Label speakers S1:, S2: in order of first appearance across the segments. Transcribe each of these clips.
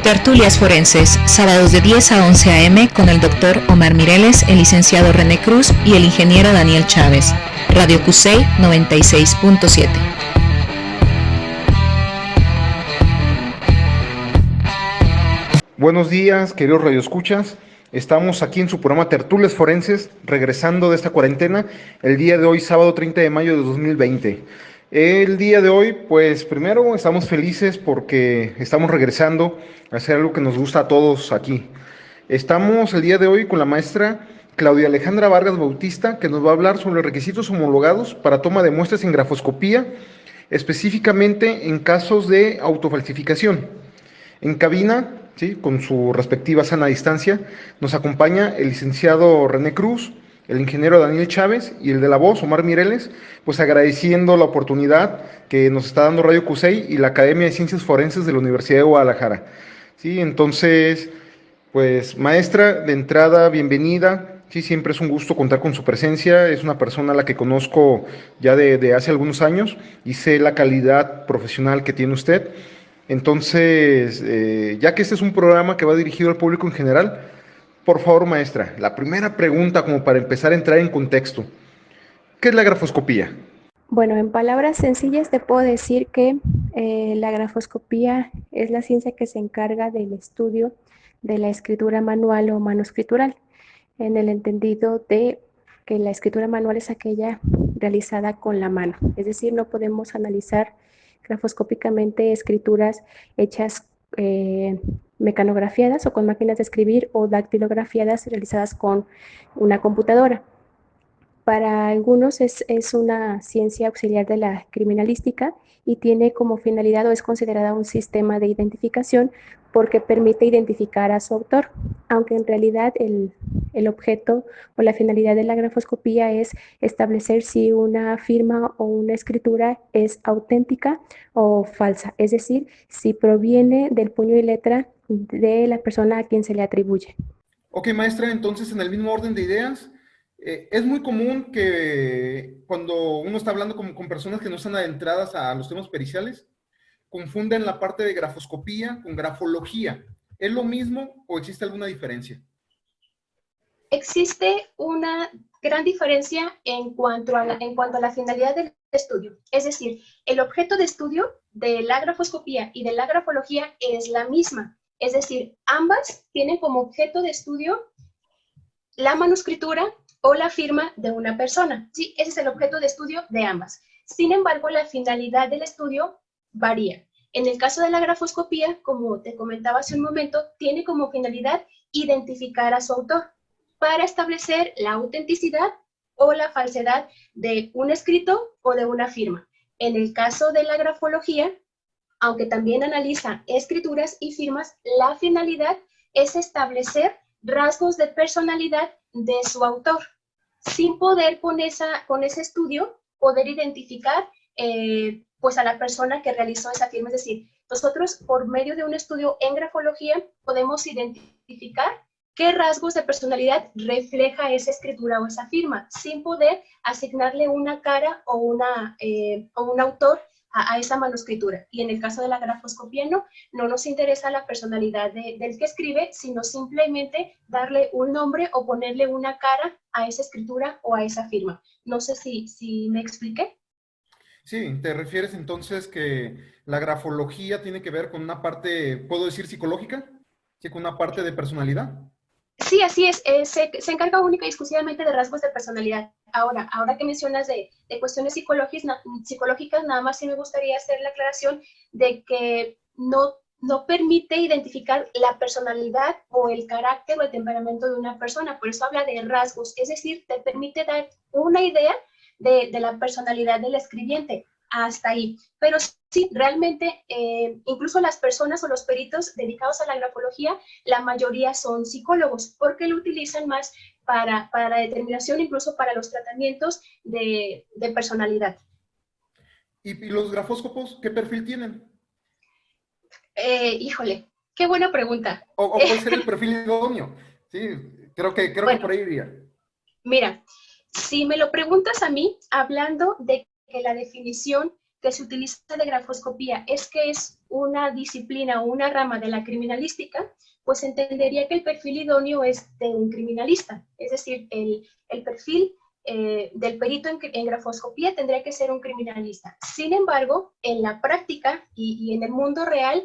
S1: Tertulias Forenses, sábados de 10 a 11 a.m. con el Dr. Omar Mireles, el licenciado René Cruz y el ingeniero Daniel Chávez. Radio CUSEI 96.7.
S2: Buenos días, queridos radioescuchas. Estamos aquí en su programa Tertulias Forenses, regresando de esta cuarentena, el día de hoy, sábado 30 de mayo de 2020. El día de hoy, pues primero estamos felices porque estamos regresando a hacer algo que nos gusta a todos aquí. Estamos el día de hoy con la maestra Claudia Alejandra Vargas Bautista, que nos va a hablar sobre requisitos homologados para toma de muestras en grafoscopía, específicamente en casos de autofalsificación. En cabina, ¿sí?, con su respectiva sana distancia, nos acompaña el licenciado René Cruz, el ingeniero Daniel Chávez y el de la voz, Omar Mireles, pues agradeciendo la oportunidad que nos está dando Radio CUSEI y la Academia de Ciencias Forenses de la Universidad de Guadalajara. Sí, entonces, pues maestra, de entrada, bienvenida. Sí, siempre es un gusto contar con su presencia. Es una persona a la que conozco ya de hace algunos años y sé la calidad profesional que tiene usted. Entonces, ya que este es un programa que va dirigido al público en general, por favor, maestra, la primera pregunta como para empezar a entrar en contexto. ¿Qué es la grafoscopía?
S3: Bueno, en palabras sencillas te puedo decir que la grafoscopía es la ciencia que se encarga del estudio de la escritura manual o manuscritural, en el entendido de que la escritura manual es aquella realizada con la mano. Es decir, no podemos analizar grafoscópicamente escrituras hechas mecanografiadas o con máquinas de escribir o dactilografiadas realizadas con una computadora. Para algunos es una ciencia auxiliar de la criminalística y tiene como finalidad o es considerada un sistema de identificación porque permite identificar a su autor, aunque en realidad el objeto o la finalidad de la grafoscopía es establecer si una firma o una escritura es auténtica o falsa, es decir, si proviene del puño y letra de la persona a quien se le atribuye.
S2: Ok, maestra, entonces en el mismo orden de ideas, es muy común que cuando uno está hablando con personas que no están adentradas a los temas periciales, confunden la parte de grafoscopía con grafología. ¿Es lo mismo o existe alguna diferencia?
S4: Existe una gran diferencia en cuanto a la finalidad del estudio. Es decir, el objeto de estudio de la grafoscopía y de la grafología es la misma. Es decir, ambas tienen como objeto de estudio la manuscritura o la firma de una persona. Sí, ese es el objeto de estudio de ambas. Sin embargo, la finalidad del estudio varía. En el caso de la grafoscopía, como te comentaba hace un momento, tiene como finalidad identificar a su autor para establecer la autenticidad o la falsedad de un escrito o de una firma. En el caso de la grafología, aunque también analiza escrituras y firmas, la finalidad es establecer rasgos de personalidad de su autor, sin poder con ese estudio poder identificar pues a la persona que realizó esa firma. Es decir, nosotros por medio de un estudio en grafología podemos identificar qué rasgos de personalidad refleja esa escritura o esa firma, sin poder asignarle una cara o un autor a esa manuscritura. Y en el caso de la grafoscopía no nos interesa la personalidad del que escribe, sino simplemente darle un nombre o ponerle una cara a esa escritura o a esa firma. No sé si me expliqué.
S2: Sí, te refieres entonces que la grafología tiene que ver con una parte, ¿puedo decir psicológica? Sí, con una parte de personalidad.
S4: Sí, así es. Se encarga única y exclusivamente de rasgos de personalidad. Ahora que mencionas de cuestiones psicológicas, nada más sí me gustaría hacer la aclaración de que no permite identificar la personalidad o el carácter o el temperamento de una persona. Por eso habla de rasgos, es decir, te permite dar una idea de la personalidad del escribiente. Hasta ahí. Pero sí, realmente, incluso las personas o los peritos dedicados a la grafología, la mayoría son psicólogos, porque lo utilizan más para la determinación, incluso para los tratamientos de personalidad.
S2: ¿Y los grafóscopos qué perfil tienen?
S4: Híjole, qué buena pregunta.
S2: ¿O puede ser el perfil idóneo? Sí, creo que por ahí iría.
S4: Mira, si me lo preguntas a mí, hablando de que la definición que se utiliza de grafoscopía es que es una disciplina o una rama de la criminalística, pues entendería que el perfil idóneo es de un criminalista, es decir, el perfil del perito en grafoscopía tendría que ser un criminalista. Sin embargo, en la práctica y en el mundo real,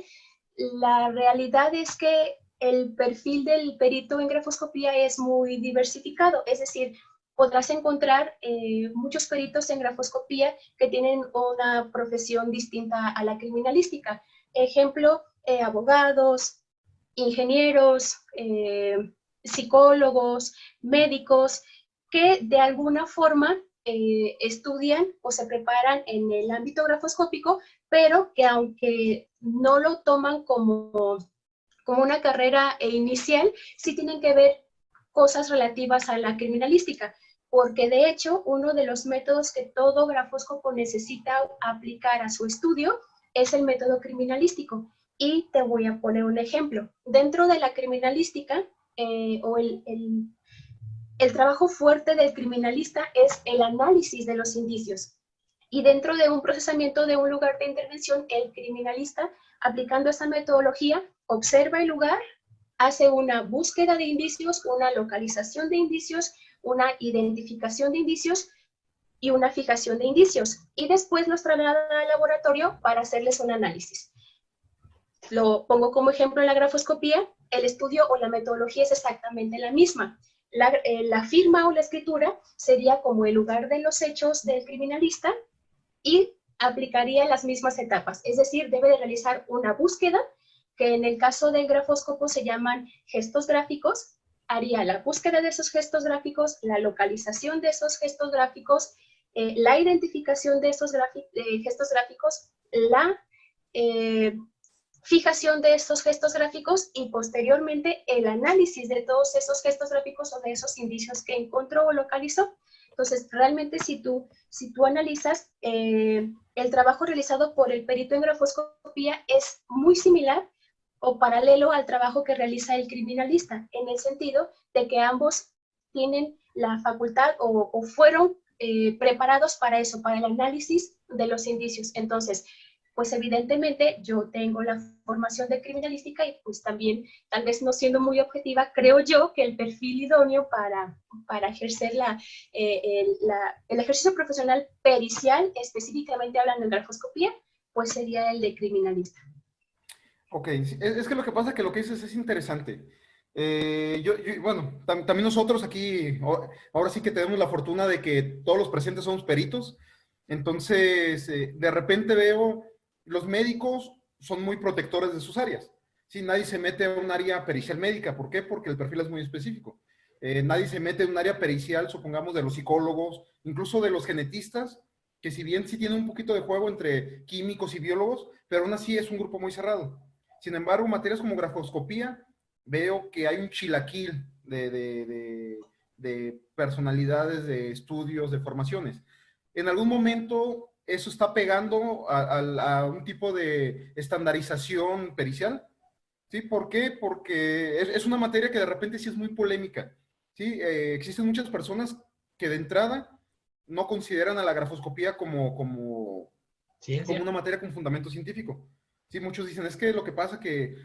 S4: la realidad es que el perfil del perito en grafoscopía es muy diversificado, es decir, podrás encontrar muchos peritos en grafoscopía que tienen una profesión distinta a la criminalística. Ejemplo, abogados, ingenieros, psicólogos, médicos, que de alguna forma estudian o se preparan en el ámbito grafoscópico, pero que aunque no lo toman como una carrera inicial, sí tienen que ver cosas relativas a la criminalística, porque de hecho uno de los métodos que todo grafóscopo necesita aplicar a su estudio es el método criminalístico. Y te voy a poner un ejemplo. Dentro de la criminalística, o el trabajo fuerte del criminalista es el análisis de los indicios. Y dentro de un procesamiento de un lugar de intervención, el criminalista, aplicando esa metodología, observa el lugar, hace una búsqueda de indicios, una localización de indicios, una identificación de indicios y una fijación de indicios. Y después los traslada al laboratorio para hacerles un análisis. Lo pongo como ejemplo en la grafoscopía, el estudio o la metodología es exactamente la misma. La firma o la escritura sería como el lugar de los hechos del criminalista y aplicaría las mismas etapas, es decir, debe de realizar una búsqueda, que en el caso del grafóscopo se llaman gestos gráficos, haría la búsqueda de esos gestos gráficos, la localización de esos gestos gráficos, la identificación de esos gestos gráficos, la fijación de estos gestos gráficos y posteriormente el análisis de todos esos gestos gráficos o de esos indicios que encontró o localizó. Entonces, realmente si tú analizas, el trabajo realizado por el perito en grafoscopía es muy similar o paralelo al trabajo que realiza el criminalista, en el sentido de que ambos tienen la facultad o fueron preparados para eso, para el análisis de los indicios. Entonces, pues evidentemente yo tengo la formación de criminalística y pues también, tal vez no siendo muy objetiva, creo yo que el perfil idóneo para ejercer el ejercicio profesional pericial, específicamente hablando en grafoscopía, pues sería el de criminalista.
S2: Ok, es que lo que pasa es que lo que dices es interesante. Bueno, también nosotros aquí, ahora sí que tenemos la fortuna de que todos los presentes somos peritos, entonces de repente veo, los médicos son muy protectores de sus áreas. Sí, nadie se mete a un área pericial médica, ¿por qué? Porque el perfil es muy específico. Nadie se mete en un área pericial, supongamos, de los psicólogos, incluso de los genetistas, que si bien sí tienen un poquito de juego entre químicos y biólogos, pero aún así es un grupo muy cerrado. Sin embargo, materias como grafoscopía, veo que hay un chilaquil de personalidades, de estudios, de formaciones. En algún momento eso está pegando a un tipo de estandarización pericial. ¿Sí? ¿Por qué? Porque es una materia que de repente sí es muy polémica. ¿Sí? Existen muchas personas que de entrada no consideran a la grafoscopía como una materia con fundamento científico. Sí, muchos dicen, es que lo que pasa que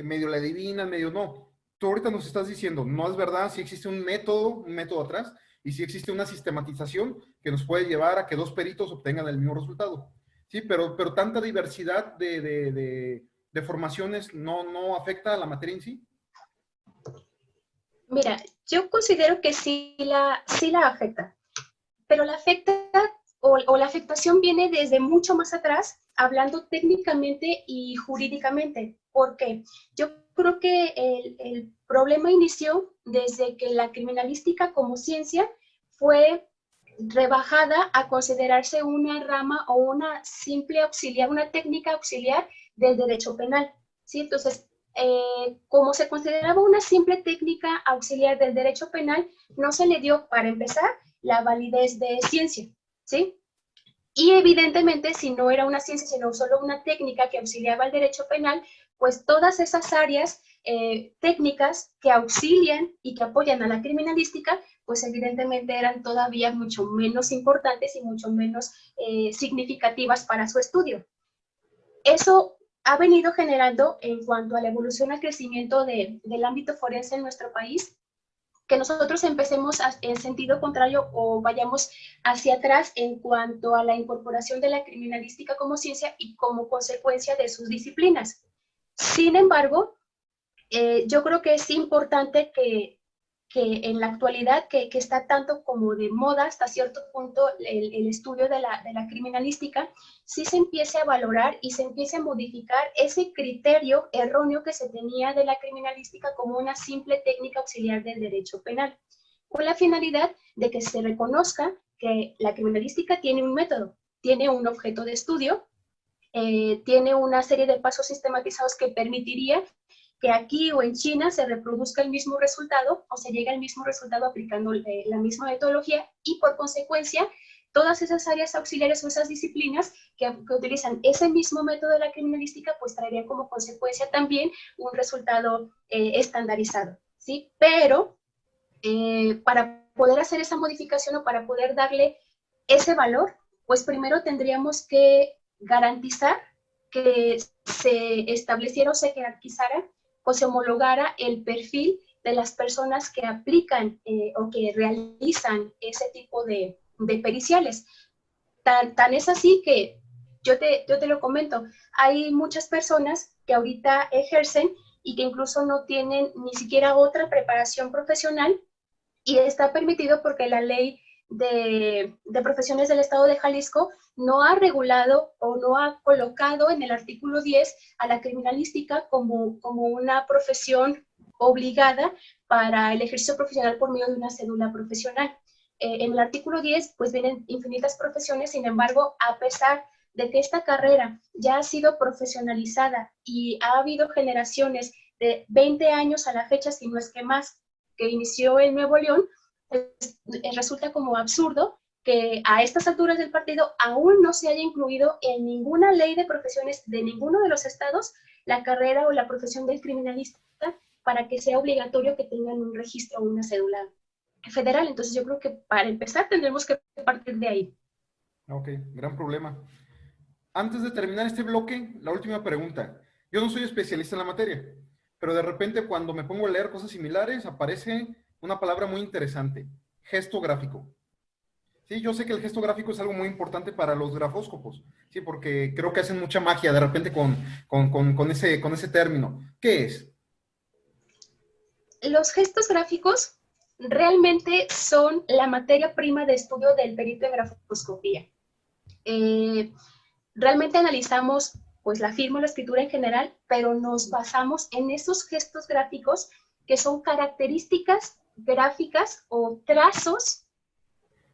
S2: medio la adivinan, medio no. Tú ahorita nos estás diciendo, no es verdad, sí existe un método atrás, y sí existe una sistematización que nos puede llevar a que dos peritos obtengan el mismo resultado. Sí, pero tanta diversidad de formaciones no afecta a la materia en sí.
S4: Mira, yo considero que sí la afecta, pero la afecta o la afectación viene desde mucho más atrás, hablando técnicamente y jurídicamente. ¿Por qué? Yo creo que el problema inició desde que la criminalística como ciencia fue rebajada a considerarse una rama o una simple auxiliar, una técnica auxiliar del derecho penal. ¿Sí? Entonces, como se consideraba una simple técnica auxiliar del derecho penal, no se le dio, para empezar, la validez de ciencia, ¿sí? Y evidentemente, si no era una ciencia, sino solo una técnica que auxiliaba al derecho penal, pues todas esas áreas técnicas que auxilian y que apoyan a la criminalística, pues evidentemente eran todavía mucho menos importantes y mucho menos significativas para su estudio. Eso ha venido generando, en cuanto a la evolución al crecimiento del ámbito forense en nuestro país, que nosotros empecemos en sentido contrario o vayamos hacia atrás en cuanto a la incorporación de la criminalística como ciencia y como consecuencia de sus disciplinas. Sin embargo, yo creo que es importante que en la actualidad, que está tanto como de moda hasta cierto punto el estudio de la criminalística, sí se empiece a valorar y se empiece a modificar ese criterio erróneo que se tenía de la criminalística como una simple técnica auxiliar del derecho penal, con la finalidad de que se reconozca que la criminalística tiene un método, tiene un objeto de estudio, tiene una serie de pasos sistematizados que permitiría que aquí o en China se reproduzca el mismo resultado o se llegue al mismo resultado aplicando la misma metodología, y por consecuencia todas esas áreas auxiliares o esas disciplinas que utilizan ese mismo método de la criminalística pues traerían como consecuencia también un resultado estandarizado, ¿sí? Pero para poder hacer esa modificación o para poder darle ese valor, pues primero tendríamos que garantizar que se estableciera o se jerarquizara o se homologara el perfil de las personas que aplican o que realizan ese tipo de periciales. Tan es así que yo te lo comento, hay muchas personas que ahorita ejercen y que incluso no tienen ni siquiera otra preparación profesional, y está permitido porque la ley de profesiones del Estado de Jalisco no ha regulado o no ha colocado en el artículo 10 a la criminalística como una profesión obligada para el ejercicio profesional por medio de una cédula profesional. En el artículo 10 pues vienen infinitas profesiones, sin embargo, a pesar de que esta carrera ya ha sido profesionalizada y ha habido generaciones de 20 años a la fecha, si no es que más, que inició en Nuevo León, pues, resulta como absurdo que a estas alturas del partido aún no se haya incluido en ninguna ley de profesiones de ninguno de los estados la carrera o la profesión del criminalista para que sea obligatorio que tengan un registro o una cédula federal. Entonces yo creo que para empezar tendremos que partir de ahí.
S2: Ok, gran problema. Antes de terminar este bloque, la última pregunta. Yo no soy especialista en la materia, pero de repente cuando me pongo a leer cosas similares aparece una palabra muy interesante: gesto gráfico. Sí, yo sé que el gesto gráfico es algo muy importante para los grafóscopos, sí, porque creo que hacen mucha magia de repente con ese término. ¿Qué es?
S4: Los gestos gráficos realmente son la materia prima de estudio del perito en grafoscopía. Realmente analizamos pues la firma o la escritura en general, pero nos basamos en esos gestos gráficos que son características gráficas o trazos,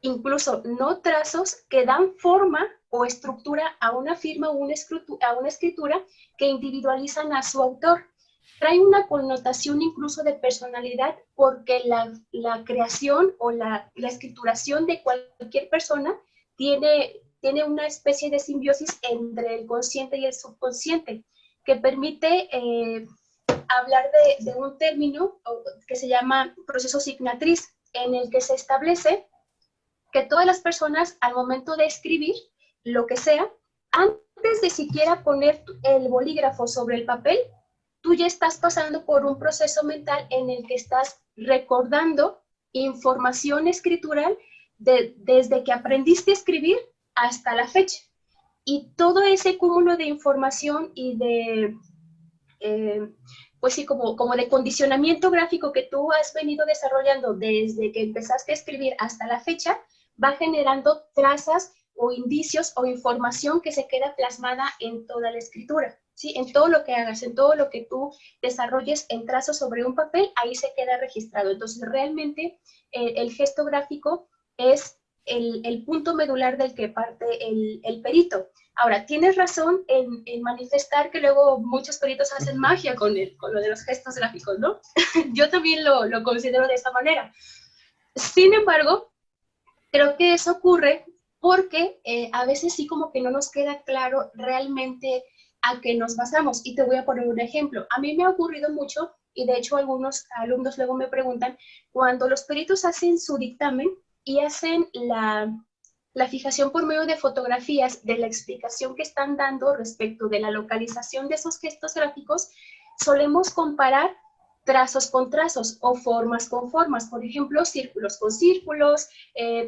S4: incluso no trazos, que dan forma o estructura a una firma o a una escritura que individualizan a su autor. Trae una connotación incluso de personalidad porque la creación o la escrituración de cualquier persona tiene una especie de simbiosis entre el consciente y el subconsciente que permite hablar de un término que se llama proceso signatriz, en el que se establece que todas las personas al momento de escribir lo que sea, antes de siquiera poner el bolígrafo sobre el papel, tú ya estás pasando por un proceso mental en el que estás recordando información escritural desde que aprendiste a escribir hasta la fecha. Y todo ese cúmulo de información y de, pues sí, como de condicionamiento gráfico que tú has venido desarrollando desde que empezaste a escribir hasta la fecha, va generando trazas o indicios o información que se queda plasmada en toda la escritura, ¿sí? En todo lo que hagas, en todo lo que tú desarrolles en trazos sobre un papel, ahí se queda registrado. Entonces, realmente el gesto gráfico es el punto medular del que parte el perito. Ahora, tienes razón en manifestar que luego muchos peritos hacen magia con lo de los gestos gráficos, ¿no? Yo también lo considero de esa manera. Sin embargo, creo que eso ocurre porque a veces sí como que no nos queda claro realmente a qué nos basamos. Y te voy a poner un ejemplo. A mí me ha ocurrido mucho y de hecho algunos alumnos luego me preguntan, cuando los peritos hacen su dictamen y hacen la fijación por medio de fotografías de la explicación que están dando respecto de la localización de esos gestos gráficos, solemos comparar trazos con trazos o formas con formas, por ejemplo, círculos con círculos,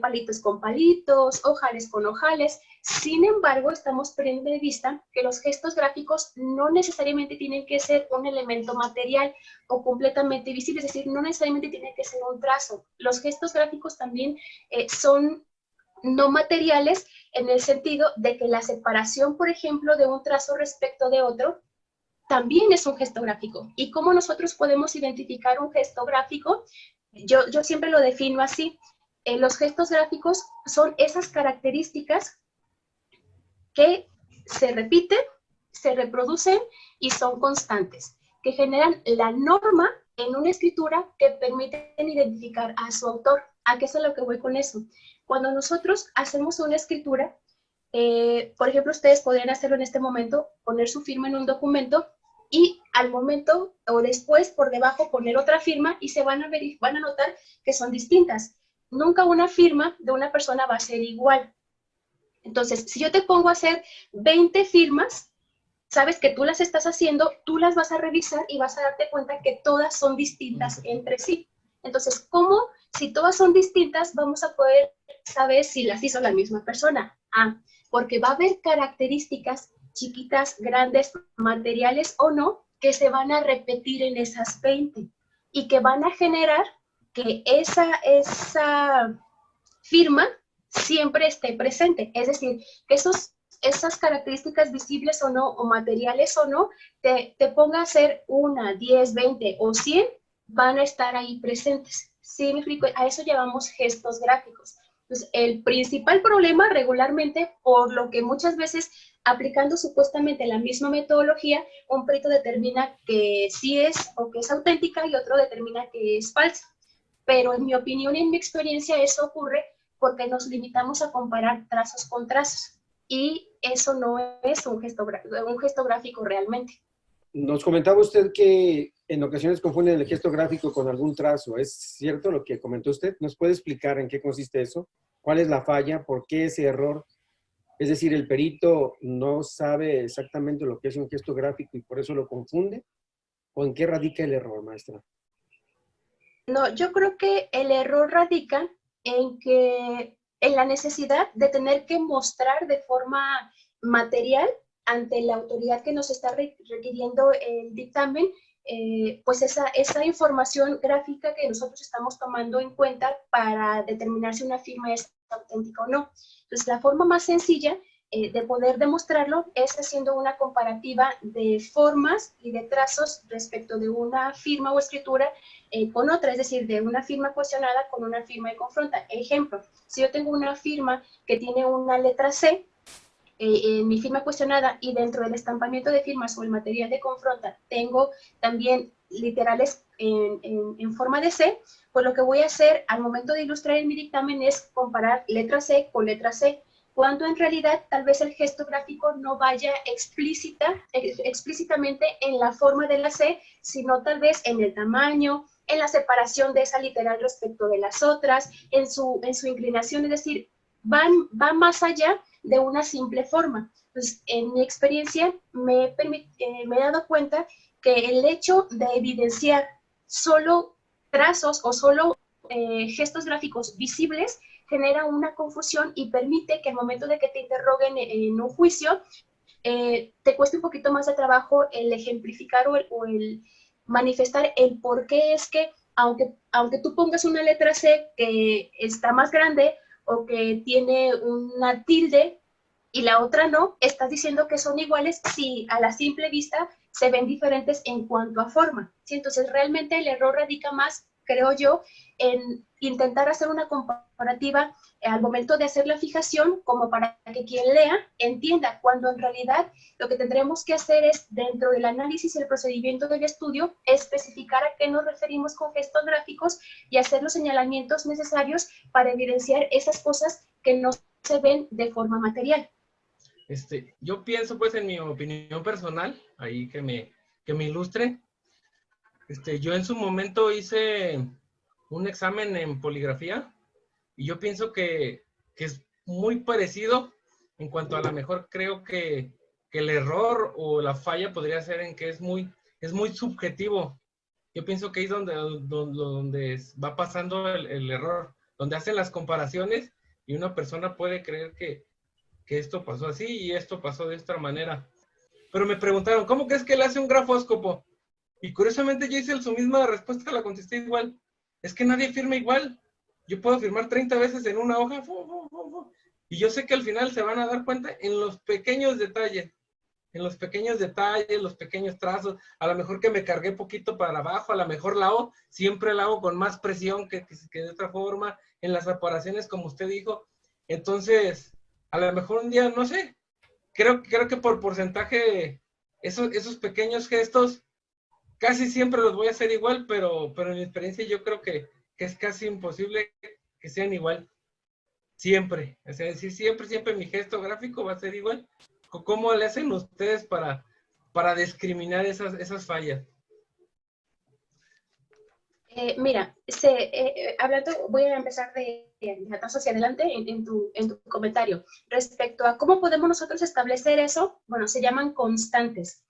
S4: palitos con palitos, ojales con ojales. Sin embargo, estamos perdiendo de vista que los gestos gráficos no necesariamente tienen que ser un elemento material o completamente visible, es decir, no necesariamente tiene que ser un trazo. Los gestos gráficos también son no materiales en el sentido de que la separación, por ejemplo, de un trazo respecto de otro, también es un gesto gráfico. ¿Y cómo nosotros podemos identificar un gesto gráfico? Yo siempre lo defino así. Los gestos gráficos son esas características que se repiten, se reproducen y son constantes, que generan la norma en una escritura que permiten identificar a su autor. ¿A qué es a lo que voy con eso? Cuando nosotros hacemos una escritura, por ejemplo, ustedes podrían hacerlo en este momento, poner su firma en un documento y al momento o después por debajo poner otra firma y se van a notar que son distintas. Nunca una firma de una persona va a ser igual. Entonces, si yo te pongo a hacer 20 firmas, sabes que tú las estás haciendo, tú las vas a revisar y vas a darte cuenta que todas son distintas entre sí. Entonces, ¿cómo? Si todas son distintas, vamos a poder saber si las hizo la misma persona. Porque va a haber características chiquitas, grandes, materiales o no, que se van a repetir en esas 20 y que van a generar que esa firma siempre esté presente. Es decir, que esas características visibles o no, o materiales o no, te ponga a hacer 1, 10, 20 o 100, van a estar ahí presentes. ¿Sí me explico? A eso llamamos gestos gráficos. Entonces, el principal problema regularmente, por lo que muchas veces aplicando supuestamente la misma metodología, un perito determina que sí es o que es auténtica y otro determina que es falsa. Pero en mi opinión y en mi experiencia eso ocurre porque nos limitamos a comparar trazos con trazos. Y eso no es un gesto gráfico realmente.
S5: Nos comentaba usted que en ocasiones confunden el gesto gráfico con algún trazo. ¿Es cierto lo que comentó usted? ¿Nos puede explicar en qué consiste eso? ¿Cuál es la falla? ¿Por qué ese error? Es decir, ¿el perito no sabe exactamente lo que es un gesto gráfico y por eso lo confunde? ¿O en qué radica el error, maestra?
S4: No, yo creo que el error radica en la necesidad de tener que mostrar de forma material ante la autoridad que nos está requiriendo el dictamen, pues esa información gráfica que nosotros estamos tomando en cuenta para determinar si una firma es auténtica o no. Entonces, la forma más sencilla de poder demostrarlo es haciendo una comparativa de formas y de trazos respecto de una firma o escritura con otra, es decir, de una firma cuestionada con una firma de confronta. Ejemplo, si yo tengo una firma que tiene una letra C, en mi firma cuestionada y dentro del estampamiento de firmas o el material de confronta tengo también literales en forma de C, pues lo que voy a hacer al momento de ilustrar en mi dictamen es comparar letra C con letra C, cuando en realidad tal vez el gesto gráfico no vaya explícitamente en la forma de la C, sino tal vez en el tamaño, en la separación de esa literal respecto de las otras, en su inclinación, es decir, va más allá de una simple forma. Entonces, en mi experiencia me he dado cuenta que el hecho de evidenciar solo trazos o solo gestos gráficos visibles genera una confusión y permite que al momento de que te interroguen en un juicio, te cueste un poquito más de trabajo el ejemplificar o el manifestar el por qué es que, aunque tú pongas una letra C que está más grande o que tiene una tilde y la otra no, estás diciendo que son iguales si a la simple vista se ven diferentes en cuanto a forma. ¿Sí? Entonces, realmente el error radica más, creo yo, en intentar hacer una comparativa al momento de hacer la fijación como para que quien lea entienda, cuando en realidad lo que tendremos que hacer es, dentro del análisis y el procedimiento del estudio, especificar a qué nos referimos con gestos gráficos y hacer los señalamientos necesarios para evidenciar esas cosas que no se ven de forma material.
S6: Yo pienso, pues, en mi opinión personal, ahí que me ilustre, Yo en su momento hice un examen en poligrafía y yo pienso que es muy parecido en cuanto a lo mejor creo que el error o la falla podría ser en que es muy subjetivo. Yo pienso que ahí es donde va pasando el error, donde hacen las comparaciones y una persona puede creer que esto pasó así y esto pasó de esta manera. Pero me preguntaron, ¿cómo crees que él hace un grafóscopo? Y curiosamente yo hice su misma respuesta, la contesté igual. Es que nadie firma igual. Yo puedo firmar 30 veces en una hoja. Y yo sé que al final se van a dar cuenta en los pequeños detalles. En los pequeños detalles, los pequeños trazos. A lo mejor que me cargué poquito para abajo, a lo mejor la O, siempre la hago con más presión que de otra forma. En las separaciones, como usted dijo. Entonces, a lo mejor un día, no sé, creo que por porcentaje, esos pequeños gestos, casi siempre los voy a hacer igual, pero en mi experiencia yo creo que es casi imposible que sean igual. Siempre. Es decir, siempre mi gesto gráfico va a ser igual. ¿Cómo le hacen ustedes para discriminar esas fallas?
S4: Mira, hablando, voy a empezar de atrás hacia adelante en tu comentario. Respecto a cómo podemos nosotros establecer eso, bueno, se llaman constantes.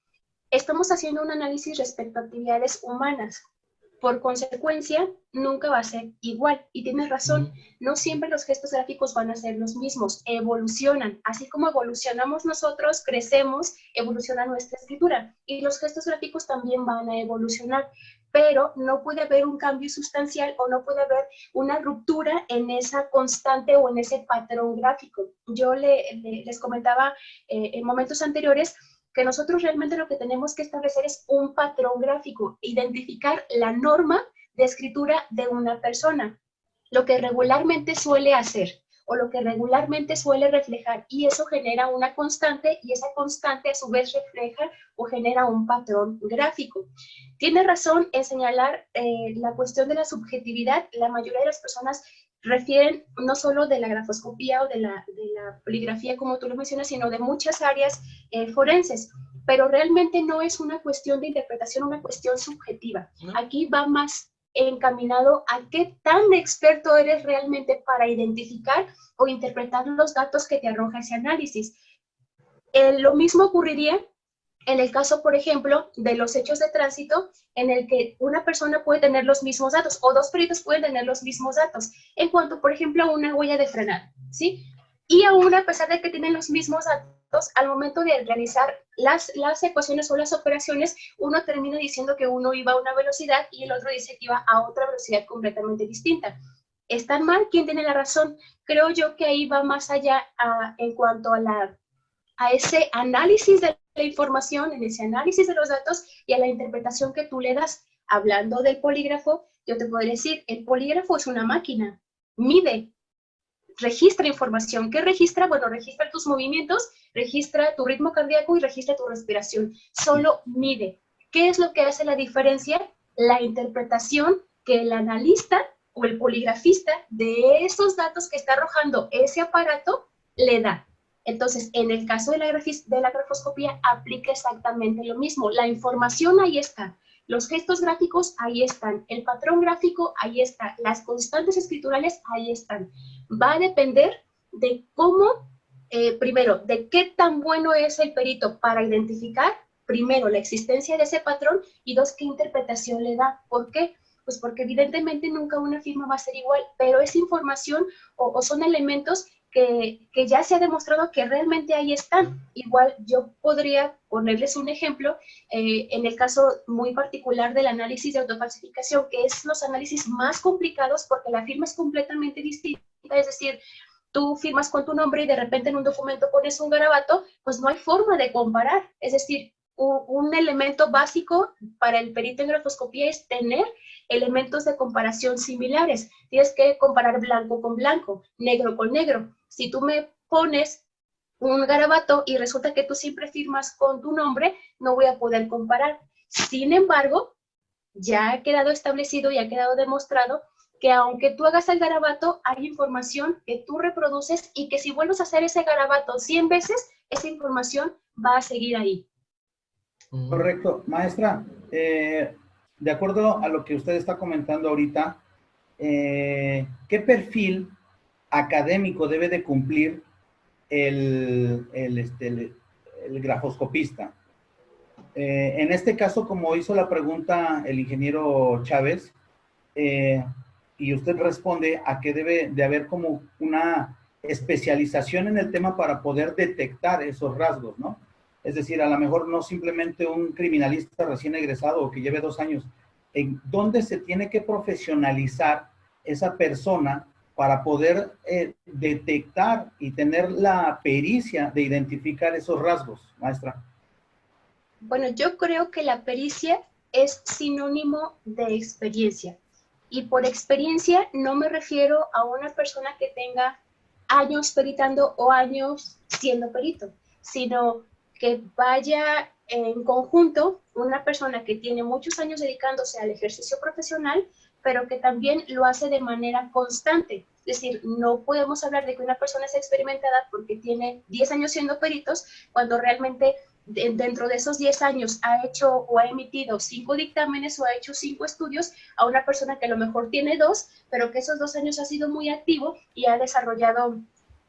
S4: Estamos haciendo un análisis respecto a actividades humanas. Por consecuencia, nunca va a ser igual. Y tienes razón, no siempre los gestos gráficos van a ser los mismos, evolucionan. Así como evolucionamos nosotros, crecemos, evoluciona nuestra escritura. Y los gestos gráficos también van a evolucionar. Pero no puede haber un cambio sustancial o no puede haber una ruptura en esa constante o en ese patrón gráfico. Yo les comentaba en momentos anteriores que nosotros realmente lo que tenemos que establecer es un patrón gráfico, identificar la norma de escritura de una persona, lo que regularmente suele hacer o lo que regularmente suele reflejar, y eso genera una constante y esa constante a su vez refleja o genera un patrón gráfico. Tiene razón en señalar la cuestión de la subjetividad. La mayoría de las personas refieren no solo de la grafoscopía o de la poligrafía, como tú lo mencionas, sino de muchas áreas forenses, pero realmente no es una cuestión de interpretación, una cuestión subjetiva. Aquí va más encaminado a qué tan experto eres realmente para identificar o interpretar los datos que te arroja ese análisis. Lo mismo ocurriría en el caso, por ejemplo, de los hechos de tránsito, en el que una persona puede tener los mismos datos o dos peritos pueden tener los mismos datos en cuanto, por ejemplo, a una huella de frenada, ¿sí? Y aún a pesar de que tienen los mismos datos, al momento de realizar las ecuaciones o las operaciones, uno termina diciendo que uno iba a una velocidad y el otro dice que iba a otra velocidad completamente distinta. ¿Están mal? ¿Quién tiene la razón? Creo yo que ahí va más allá en cuanto a ese análisis de la información, en ese análisis de los datos y a la interpretación que tú le das. Hablando del polígrafo, yo te puedo decir, el polígrafo es una máquina, mide, registra información. ¿Qué registra? Bueno, registra tus movimientos, registra tu ritmo cardíaco y registra tu respiración. Solo mide. ¿Qué es lo que hace la diferencia? La interpretación que el analista o el poligrafista de esos datos que está arrojando ese aparato le da. Entonces, en el caso de la grafoscopía, aplica exactamente lo mismo. La información ahí está, los gestos gráficos ahí están, el patrón gráfico ahí está, las constantes escriturales ahí están. Va a depender de cómo, primero, de qué tan bueno es el perito para identificar, primero, la existencia de ese patrón y dos, qué interpretación le da. ¿Por qué? Pues porque evidentemente nunca una firma va a ser igual, pero esa información o son elementos que ya se ha demostrado que realmente ahí están. Igual yo podría ponerles un ejemplo en el caso muy particular del análisis de autofalsificación, que es los análisis más complicados porque la firma es completamente distinta, es decir, tú firmas con tu nombre y de repente en un documento pones un garabato, pues no hay forma de comparar, es decir, un elemento básico para el perito en grafoscopía es tener elementos de comparación similares. Tienes que comparar blanco con blanco, negro con negro. Si tú me pones un garabato y resulta que tú siempre firmas con tu nombre, no voy a poder comparar. Sin embargo, ya ha quedado establecido y ha quedado demostrado que aunque tú hagas el garabato, hay información que tú reproduces y que si vuelves a hacer ese garabato 100 veces, esa información va a seguir ahí.
S7: Correcto. Maestra, de acuerdo a lo que usted está comentando ahorita, ¿qué perfil académico debe de cumplir el grafoscopista? En este caso, como hizo la pregunta el ingeniero Chávez, y usted responde a que debe de haber como una especialización en el tema para poder detectar esos rasgos, ¿no? Es decir, a lo mejor no simplemente un criminalista recién egresado o que lleve 2 años. ¿En dónde se tiene que profesionalizar esa persona para poder detectar y tener la pericia de identificar esos rasgos, maestra?
S4: Bueno, yo creo que la pericia es sinónimo de experiencia. Y por experiencia no me refiero a una persona que tenga años peritando o años siendo perito, sino que vaya en conjunto una persona que tiene muchos años dedicándose al ejercicio profesional, pero que también lo hace de manera constante. Es decir, no podemos hablar de que una persona es experimentada porque tiene 10 años siendo peritos, cuando realmente dentro de esos 10 años ha hecho o ha emitido 5 dictámenes o ha hecho 5 estudios, a una persona que a lo mejor tiene 2, pero que esos 2 años ha sido muy activo y ha desarrollado,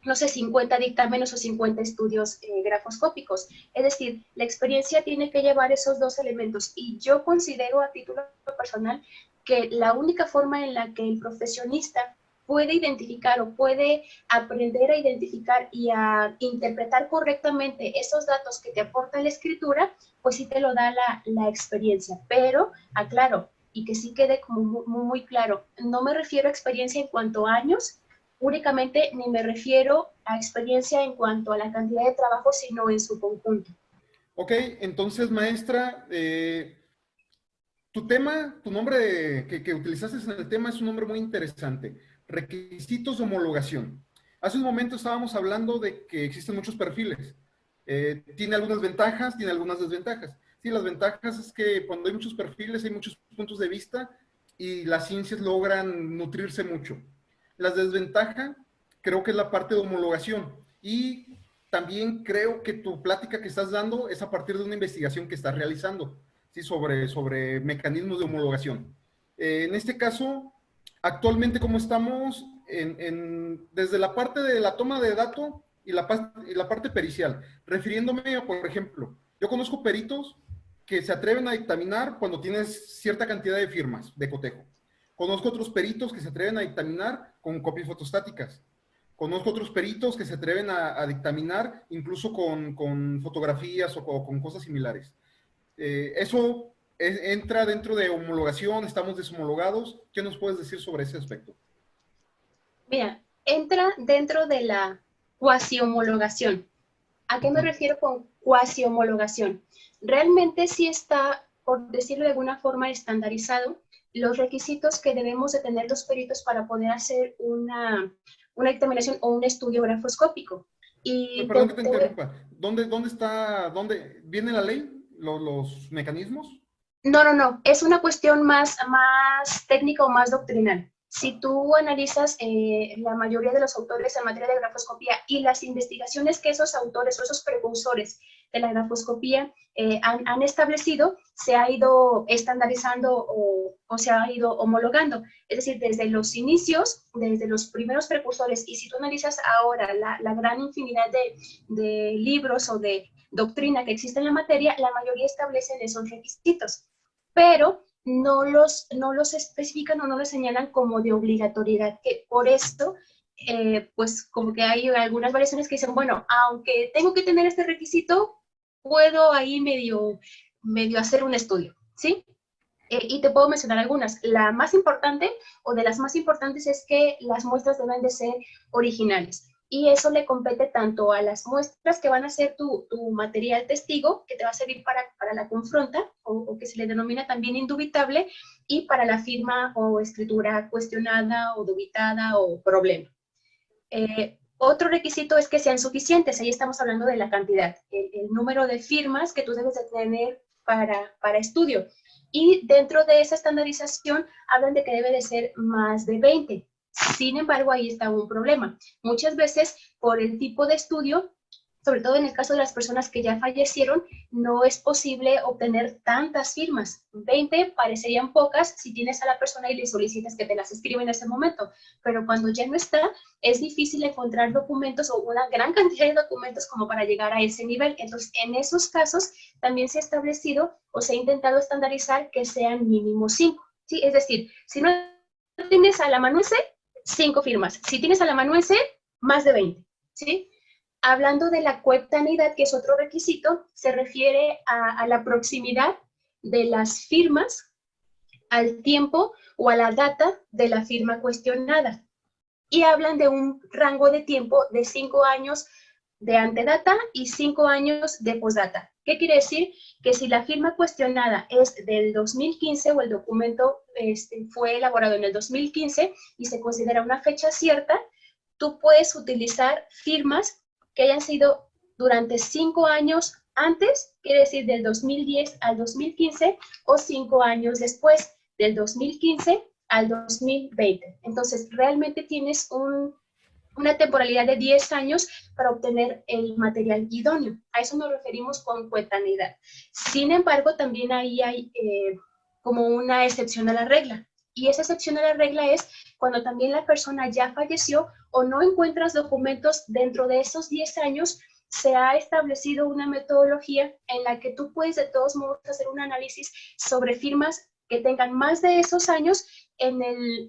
S4: no sé, 50 dictámenes o 50 estudios grafoscópicos. Es decir, la experiencia tiene que llevar esos 2 elementos, y yo considero a título personal que la única forma en la que el profesionista puede identificar o puede aprender a identificar y a interpretar correctamente esos datos que te aporta la escritura, pues sí te lo da la experiencia. Pero, aclaro, y que sí quede como muy claro, no me refiero a experiencia en cuanto a años únicamente, ni me refiero a experiencia en cuanto a la cantidad de trabajo, sino en su conjunto.
S2: Ok, entonces, maestra, tu tema, tu nombre que utilizaste en el tema es un nombre muy interesante. Requisitos de homologación. Hace un momento estábamos hablando de que existen muchos perfiles. Tiene algunas ventajas, tiene algunas desventajas. Sí, las ventajas es que cuando hay muchos perfiles, hay muchos puntos de vista y las ciencias logran nutrirse mucho. La desventaja creo que es la parte de homologación, y también creo que tu plática que estás dando es a partir de una investigación que estás realizando, ¿sí? sobre mecanismos de homologación. En este caso, actualmente, ¿cómo estamos desde la parte de la toma de datos y la parte pericial? Refiriéndome a, por ejemplo, yo conozco peritos que se atreven a dictaminar cuando tienes cierta cantidad de firmas de cotejo. Conozco otros peritos que se atreven a dictaminar con copias fotostáticas. Conozco otros peritos que se atreven a dictaminar incluso con fotografías o con cosas similares. Eso entra dentro de homologación, estamos deshomologados. ¿Qué nos puedes decir sobre ese aspecto?
S4: Mira, entra dentro de la cuasi-homologación. ¿A qué me refiero con cuasi-homologación? Realmente sí está, por decirlo de alguna forma, estandarizado los requisitos que debemos de tener los peritos para poder hacer una dictaminación o un estudio grafoscópico. Y
S2: perdón que te interrumpa. ¿Dónde viene la ley? ¿Los mecanismos?
S4: No. Es una cuestión más técnica o más doctrinal. Si tú analizas la mayoría de los autores en materia de grafoscopía y las investigaciones que esos autores o esos precursores de la grafoscopía han establecido, se ha ido estandarizando o se ha ido homologando. Es decir, desde los inicios, desde los primeros precursores, y si tú analizas ahora la gran infinidad de libros o de doctrina que existe en la materia, la mayoría establecen esos requisitos, pero no los especifican o no los señalan como de obligatoriedad, que por esto, pues como que hay algunas variaciones que dicen, bueno, aunque tengo que tener este requisito, puedo ahí medio hacer un estudio, ¿sí? Y te puedo mencionar algunas. La más importante, o de las más importantes, es que las muestras deben de ser originales. Y eso le compete tanto a las muestras que van a ser tu material testigo, que te va a servir para la confronta, o que se le denomina también indubitable, y para la firma o escritura cuestionada o dubitada o problema. Otro requisito es que sean suficientes. Ahí estamos hablando de la cantidad, el número de firmas que tú debes de tener para estudio. Y dentro de esa estandarización hablan de que debe de ser más de 20. Sin embargo, ahí está un problema. Muchas veces, por el tipo de estudio, sobre todo en el caso de las personas que ya fallecieron, no es posible obtener tantas firmas. 20 parecerían pocas si tienes a la persona y le solicitas que te las escriba en ese momento, pero cuando ya no está, es difícil encontrar documentos o una gran cantidad de documentos como para llegar a ese nivel. Entonces, en esos casos, también se ha establecido o se ha intentado estandarizar que sean mínimo 5, ¿sí? Es decir, si no tienes a la mano ese, 5 firmas. Si tienes a la mano ese, más de 20, ¿sí? Hablando de la coetaneidad, que es otro requisito, se refiere a la proximidad de las firmas al tiempo o a la data de la firma cuestionada. Y hablan de un rango de tiempo de 5 años de antedata y 5 años de postdata. ¿Qué quiere decir? Que si la firma cuestionada es del 2015 o el documento fue elaborado en el 2015 y se considera una fecha cierta, tú puedes utilizar firmas que hayan sido durante 5 años antes, quiere decir del 2010 al 2015, o 5 años después, del 2015 al 2020. Entonces, realmente tienes una temporalidad de 10 años para obtener el material idóneo. A eso nos referimos con coetaneidad. Sin embargo, también ahí hay como una excepción a la regla. Y esa excepción a la regla es cuando también la persona ya falleció o no encuentras documentos dentro de esos 10 años, se ha establecido una metodología en la que tú puedes de todos modos hacer un análisis sobre firmas que tengan más de esos años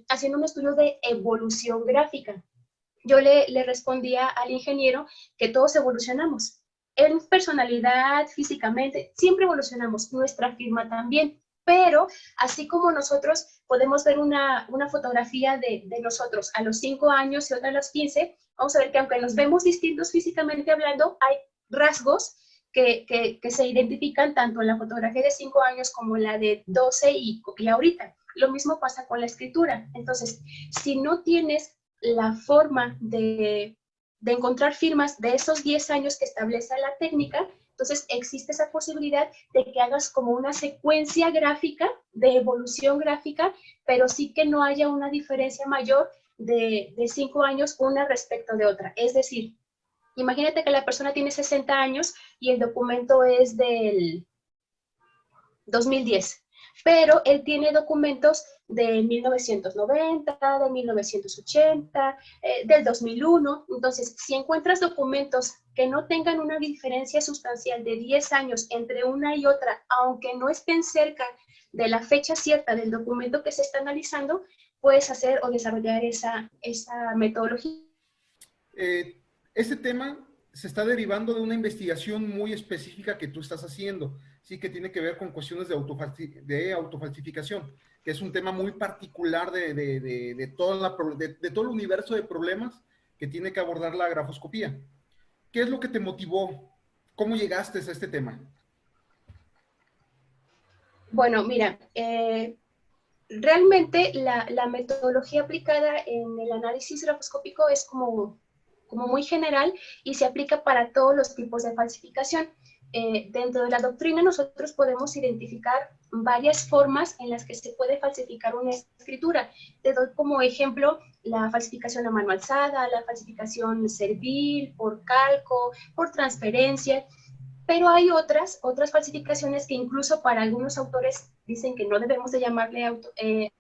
S4: haciendo un estudio de evolución gráfica. Yo le respondía al ingeniero que todos evolucionamos. En personalidad, físicamente, siempre evolucionamos. Nuestra firma también. Pero así como nosotros podemos ver una fotografía de nosotros a los 5 años y otra a los 15, vamos a ver que aunque nos vemos distintos físicamente hablando, hay rasgos que se identifican tanto en la fotografía de 5 años como la de 12 y ahorita. Lo mismo pasa con la escritura. Entonces, si no tienes la forma de encontrar firmas de esos 10 años que establece la técnica, entonces existe esa posibilidad de que hagas como una secuencia gráfica, de evolución gráfica, pero sí que no haya una diferencia mayor de 5 años una respecto de otra. Es decir, imagínate que la persona tiene 60 años y el documento es del 2010, pero él tiene documentos de 1990, de 1980, del 2001. Entonces, si encuentras documentos que no tengan una diferencia sustancial de 10 años entre una y otra, aunque no estén cerca de la fecha cierta del documento que se está analizando, puedes hacer o desarrollar esa metodología.
S2: Este tema se está derivando de una investigación muy específica que tú estás haciendo, sí, que tiene que ver con cuestiones de autofalsificación, que es un tema muy particular de todo el universo de problemas que tiene que abordar la grafoscopía. ¿Qué es lo que te motivó? ¿Cómo llegaste a este tema?
S4: Bueno, mira, realmente la metodología aplicada en el análisis grafoscópico es como muy general y se aplica para todos los tipos de falsificación. Dentro de la doctrina nosotros podemos identificar varias formas en las que se puede falsificar una escritura. Te doy como ejemplo la falsificación a mano alzada, la falsificación servil, por calco, por transferencia, pero hay otras falsificaciones que incluso para algunos autores dicen que no debemos de llamarle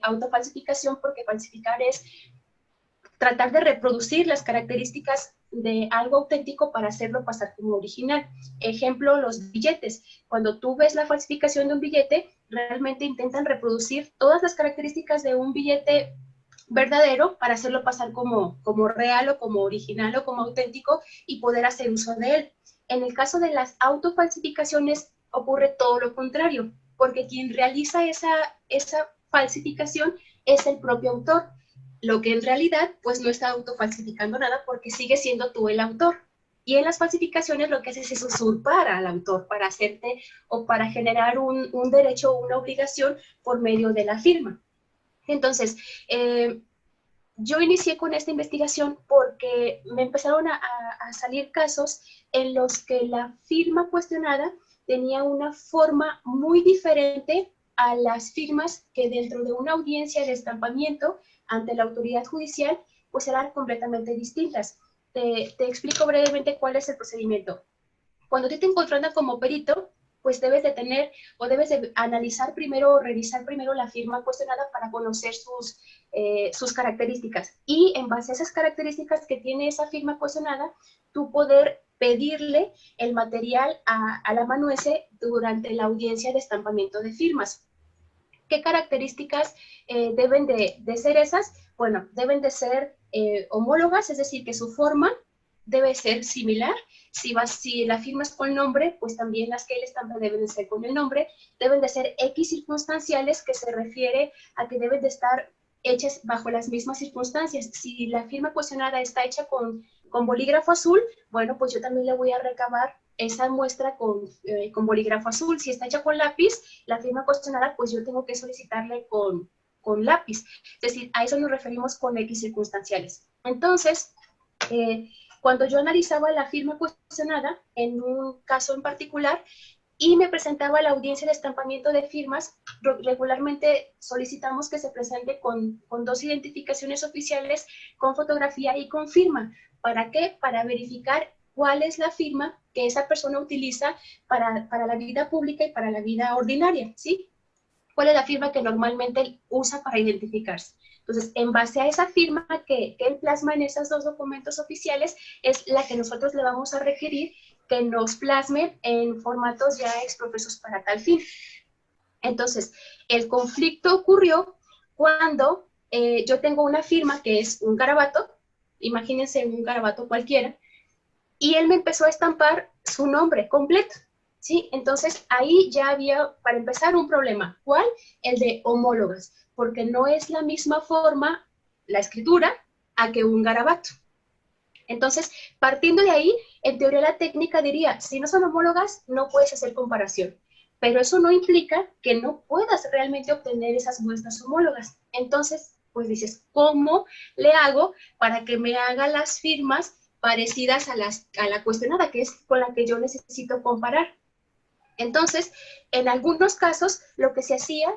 S4: autofalsificación, porque falsificar es tratar de reproducir las características de algo auténtico para hacerlo pasar como original. Ejemplo, los billetes. Cuando tú ves la falsificación de un billete, realmente intentan reproducir todas las características de un billete verdadero para hacerlo pasar como real o como original o como auténtico y poder hacer uso de él. En el caso de las autofalsificaciones ocurre todo lo contrario, porque quien realiza esa falsificación es el propio autor, lo que en realidad pues no está autofalsificando nada porque sigue siendo tú el autor. Y en las falsificaciones lo que haces es usurpar al autor para hacerte o para generar un derecho o una obligación por medio de la firma. Entonces, yo inicié con esta investigación porque me empezaron a salir casos en los que la firma cuestionada tenía una forma muy diferente a las firmas que dentro de una audiencia de estampamiento ante la autoridad judicial, pues eran completamente distintas. Te explico brevemente cuál es el procedimiento. cuando te contratan como perito, pues debes de tener o debes de analizar primero o revisar primero la firma cuestionada para conocer sus características. Y en base a esas características que tiene esa firma cuestionada, tú poder pedirle el material a la amanuense durante la audiencia de estampamiento de firmas. ¿Qué características deben de ser esas? Bueno, deben de ser homólogas, es decir, que su forma debe ser similar. Si la firma es con nombre, pues también las que él estampa deben de ser con el nombre. Deben de ser X circunstanciales, que se refiere a que deben de estar hechas bajo las mismas circunstancias. Si la firma cuestionada está hecha con bolígrafo azul, bueno, pues yo también le voy a recabar esa muestra con bolígrafo azul. Si está hecha con lápiz, la firma cuestionada, pues yo tengo que solicitarle con lápiz. Es decir, a eso nos referimos con X circunstanciales. Entonces, cuando yo analizaba la firma cuestionada, en un caso en particular, y me presentaba a la audiencia de estampamiento de firmas, regularmente solicitamos que se presente con 2 identificaciones oficiales, con fotografía y con firma. ¿Para qué? Para verificar cuál es la firma que esa persona utiliza para la vida pública y para la vida ordinaria, ¿sí? ¿Cuál es la firma que normalmente usa para identificarse? Entonces, en base a esa firma que él plasma en esos 2 documentos oficiales, es la que nosotros le vamos a requerir que nos plasme en formatos ya exprofesos para tal fin. Entonces, el conflicto ocurrió cuando yo tengo una firma que es un garabato, imagínense un garabato cualquiera, y él me empezó a estampar su nombre completo, ¿sí? Entonces, ahí ya había, para empezar, un problema. ¿Cuál? El de homólogas, porque no es la misma forma, la escritura, a que un garabato. Entonces, partiendo de ahí, en teoría la técnica diría, si no son homólogas, no puedes hacer comparación. Pero eso no implica que no puedas realmente obtener esas muestras homólogas. Entonces, pues dices, ¿cómo le hago para que me haga las firmas parecidas a la cuestionada, que es con la que yo necesito comparar? Entonces, en algunos casos, lo que se hacía,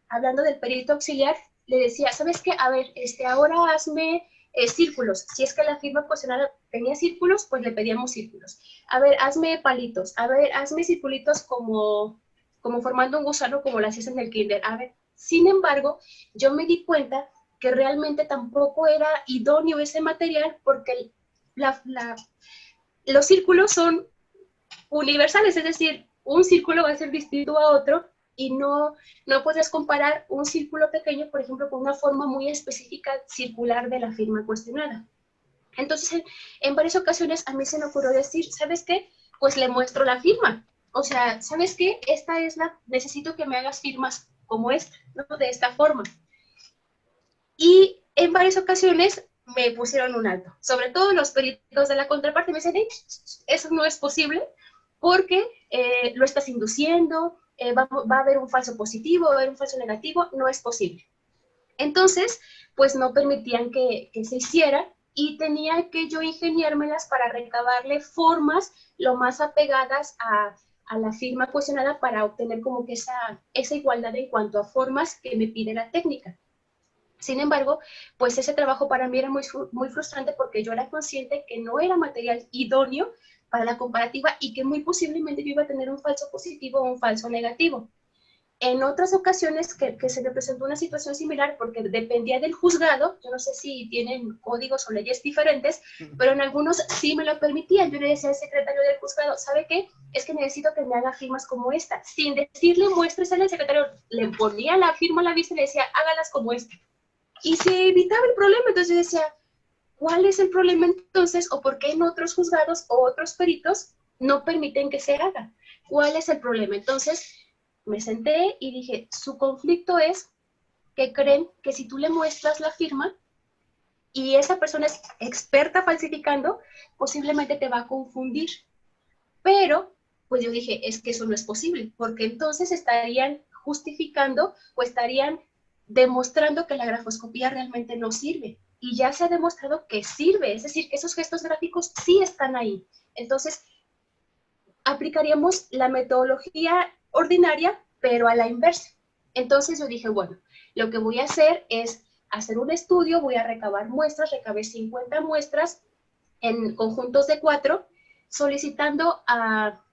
S4: hablando del perito auxiliar, le decía, ¿sabes qué? A ver, ahora hazme círculos. Si es que la firma cuestionada tenía círculos, pues le pedíamos círculos. A ver, hazme palitos. A ver, hazme circulitos como formando un gusano, como lo hacías en el kinder. A ver, sin embargo, yo me di cuenta que realmente tampoco era idóneo ese material porque los círculos son universales, es decir, un círculo va a ser distinto a otro y no puedes comparar un círculo pequeño, por ejemplo, con una forma muy específica circular de la firma cuestionada. Entonces, en varias ocasiones a mí se me ocurrió decir, ¿sabes qué? Pues le muestro la firma. O sea, ¿sabes qué? Necesito que me hagas firmas como esta, ¿no? De esta forma. Y en varias ocasiones me pusieron un alto. Sobre todo los peritos de la contraparte me dicen, eso no es posible porque lo estás induciendo, va a haber un falso positivo, va a haber un falso negativo, no es posible. Entonces, pues no permitían que se hiciera y tenía que yo ingeniármelas para recabarle formas lo más apegadas a la firma cuestionada para obtener como que esa igualdad en cuanto a formas que me pide la técnica. Sin embargo, pues ese trabajo para mí era muy frustrante porque yo era consciente que no era material idóneo para la comparativa y que muy posiblemente yo iba a tener un falso positivo o un falso negativo. En otras ocasiones que se me presentó una situación similar, porque dependía del juzgado, yo no sé si tienen códigos o leyes diferentes, pero en algunos sí me lo permitían. Yo le decía al secretario del juzgado, ¿sabe qué? Es que necesito que me haga firmas como esta. Sin decirle muéstresela, el secretario le ponía la firma a la vista y le decía, hágalas como esta. Y se evitaba el problema. Entonces yo decía, ¿cuál es el problema entonces? ¿O por qué en otros juzgados o otros peritos no permiten que se haga? ¿Cuál es el problema? Entonces me senté y dije, su conflicto es que creen que si tú le muestras la firma y esa persona es experta falsificando, posiblemente te va a confundir. Pero, pues yo dije, es que eso no es posible, porque entonces estarían justificando o estarían demostrando que la grafoscopía realmente no sirve. Y ya se ha demostrado que sirve, es decir, que esos gestos gráficos sí están ahí. Entonces, aplicaríamos la metodología ordinaria, pero a la inversa. Entonces yo dije, bueno, lo que voy a hacer es hacer un estudio, voy a recabar muestras, recabé 50 muestras en conjuntos de 4, solicitando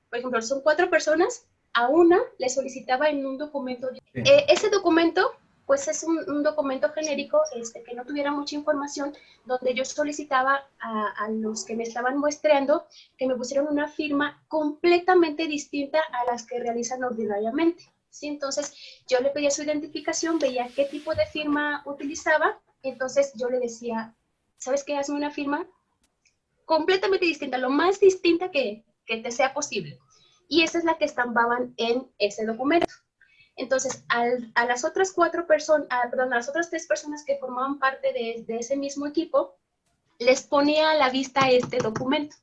S4: por ejemplo, son 4 personas, a una le solicitaba en un documento.
S7: Sí.
S4: Ese documento, pues es un documento genérico que no tuviera mucha información, donde yo solicitaba a los que me estaban muestreando que me pusieran una firma completamente distinta a las que realizan ordinariamente. ¿Sí? Entonces, yo le pedía su identificación, veía qué tipo de firma utilizaba, entonces yo le decía, ¿sabes qué? Hazme una firma completamente distinta, lo más distinta que te sea posible. Y esa es la que estampaban en ese documento. Entonces, a las otras 4 personas, perdón, a las otras 3 personas que formaban parte de ese mismo equipo, les ponía a la vista este documento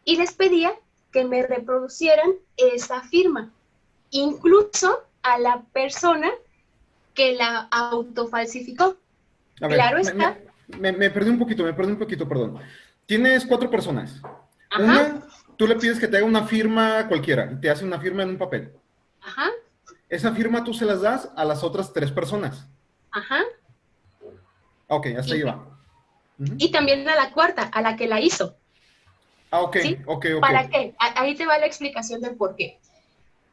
S4: y les pedía que me reproducieran esa firma, incluso a la persona que la autofalsificó.
S2: A ver,
S4: Claro está.
S2: me perdí un poquito, perdón. Tienes 4 personas.
S4: Ajá.
S2: Una, tú le pides que te haga una firma cualquiera y te hace una firma en un papel.
S4: Ajá.
S2: Esa firma tú se las das a las otras 3 personas.
S4: Ajá.
S2: Ok, hasta ahí va.
S4: Y también a la cuarta, a la que la hizo.
S2: Ah, ok,
S4: ¿Sí?
S2: ok.
S4: ¿Para qué? Ahí te va la explicación del por qué.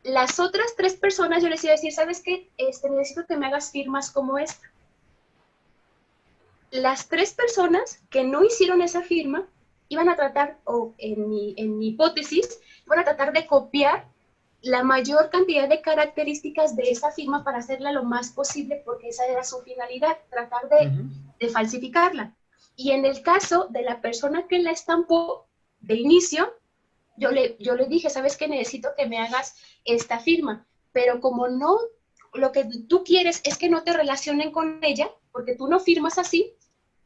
S4: Las otras 3 personas yo les iba a decir, ¿sabes qué? Necesito que me hagas firmas como esta. Las 3 personas que no hicieron esa firma iban a tratar, o en mi hipótesis, iban a tratar de copiar la mayor cantidad de características de esa firma para hacerla lo más posible, porque esa era su finalidad, tratar de falsificarla. Y en el caso de la persona que la estampó de inicio, yo le dije, ¿sabes qué? Necesito que me hagas esta firma, pero como no, lo que tú quieres es que no te relacionen con ella, porque tú no firmas así,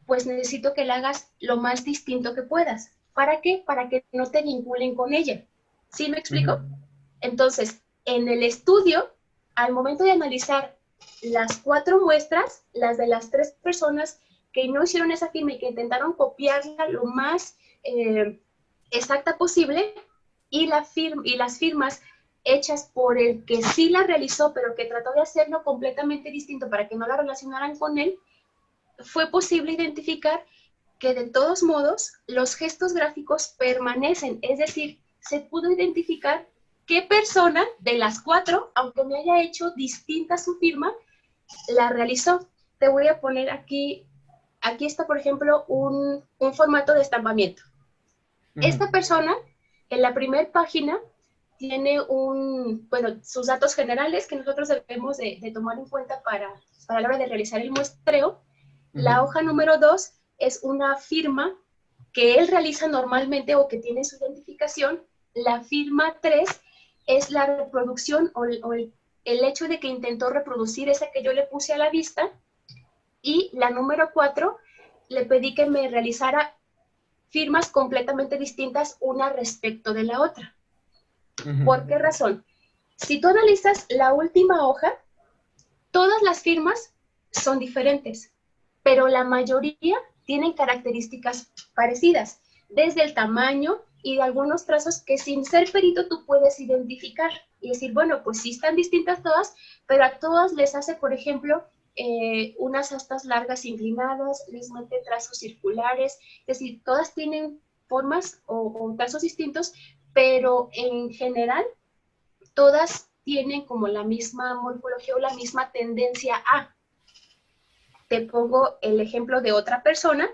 S4: pues necesito que la hagas lo más distinto que puedas. ¿Para qué? Para que no te vinculen con ella. ¿Sí me explico? Entonces, en el estudio, al momento de analizar las 4 muestras, las de las 3 personas que no hicieron esa firma y que intentaron copiarla lo más exacta posible, y las firmas hechas por el que sí la realizó, pero que trató de hacerlo completamente distinto para que no la relacionaran con él, fue posible identificar que de todos modos los gestos gráficos permanecen, es decir, se pudo identificar qué persona de las 4, aunque me haya hecho distinta su firma, la realizó. Te voy a poner aquí está, por ejemplo, un formato de estampamiento. Esta persona, en la primera página, tiene sus datos generales que nosotros debemos de tomar en cuenta para la hora de realizar el muestreo. La hoja número 2 es una firma que él realiza normalmente o que tiene su identificación. La firma 3 es la reproducción o el hecho de que intentó reproducir esa que yo le puse a la vista. Y la número 4, le pedí que me realizara firmas completamente distintas una respecto de la otra. ¿Por qué razón? Si tú analizas la última hoja, todas las firmas son diferentes, pero la mayoría tienen características parecidas, desde el tamaño y de algunos trazos que sin ser perito tú puedes identificar y decir, bueno, pues sí están distintas todas, pero a todas les hace, por ejemplo, unas astas largas inclinadas, les mete trazos circulares, es decir, todas tienen formas o trazos distintos, pero en general todas tienen como la misma morfología o la misma tendencia a. Te pongo el ejemplo de otra persona.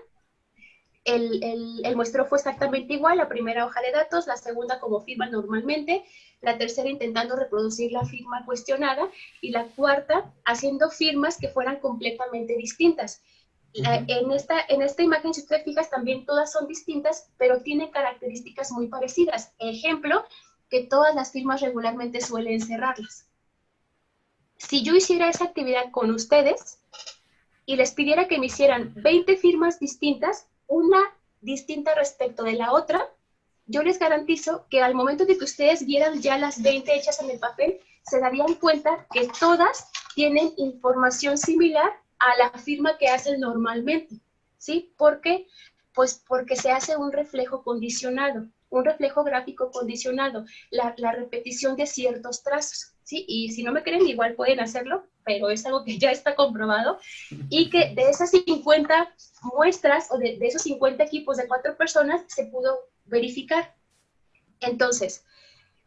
S4: El muestreo fue exactamente igual, la primera hoja de datos, la segunda como firma normalmente, la tercera intentando reproducir la firma cuestionada y la cuarta haciendo firmas que fueran completamente distintas. En esta imagen, si tú te fijas, también todas son distintas, pero tienen características muy parecidas. Ejemplo, que todas las firmas regularmente suelen cerrarlas. Si yo hiciera esa actividad con ustedes y les pidiera que me hicieran 20 firmas distintas, una distinta respecto de la otra, yo les garantizo que al momento de que ustedes vieran ya las 20 hechas en el papel, se darían cuenta que todas tienen información similar a la firma que hacen normalmente, ¿sí? ¿Por qué? Pues porque se hace un reflejo condicionado, un reflejo gráfico condicionado, la repetición de ciertos trazos, ¿sí? Y si no me creen, igual pueden hacerlo, pero es algo que ya está comprobado, y que de esas 50 muestras, o de esos 50 equipos de 4 personas, se pudo verificar Entonces,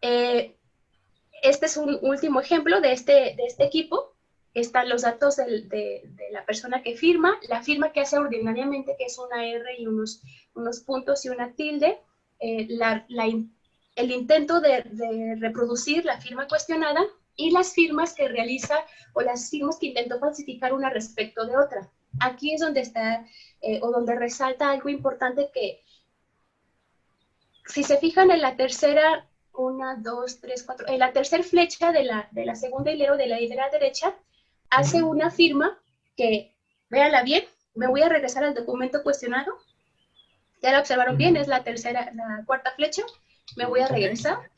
S4: este es un último ejemplo de este equipo. Están los datos de la persona que firma, la firma que hace ordinariamente, que es una R y unos puntos y una tilde, el intento de reproducir la firma cuestionada y las firmas que realiza o las firmas que intentó falsificar una respecto de otra. Aquí es donde está o donde resalta algo importante que, si se fijan en la tercera, 1, 2, 3, 4, en la tercera flecha de la segunda hilera, de la hilera derecha, hace una firma que, véanla bien, me voy a regresar al documento cuestionado. Ya la observaron bien, es la tercera, la cuarta flecha. Me voy a regresar.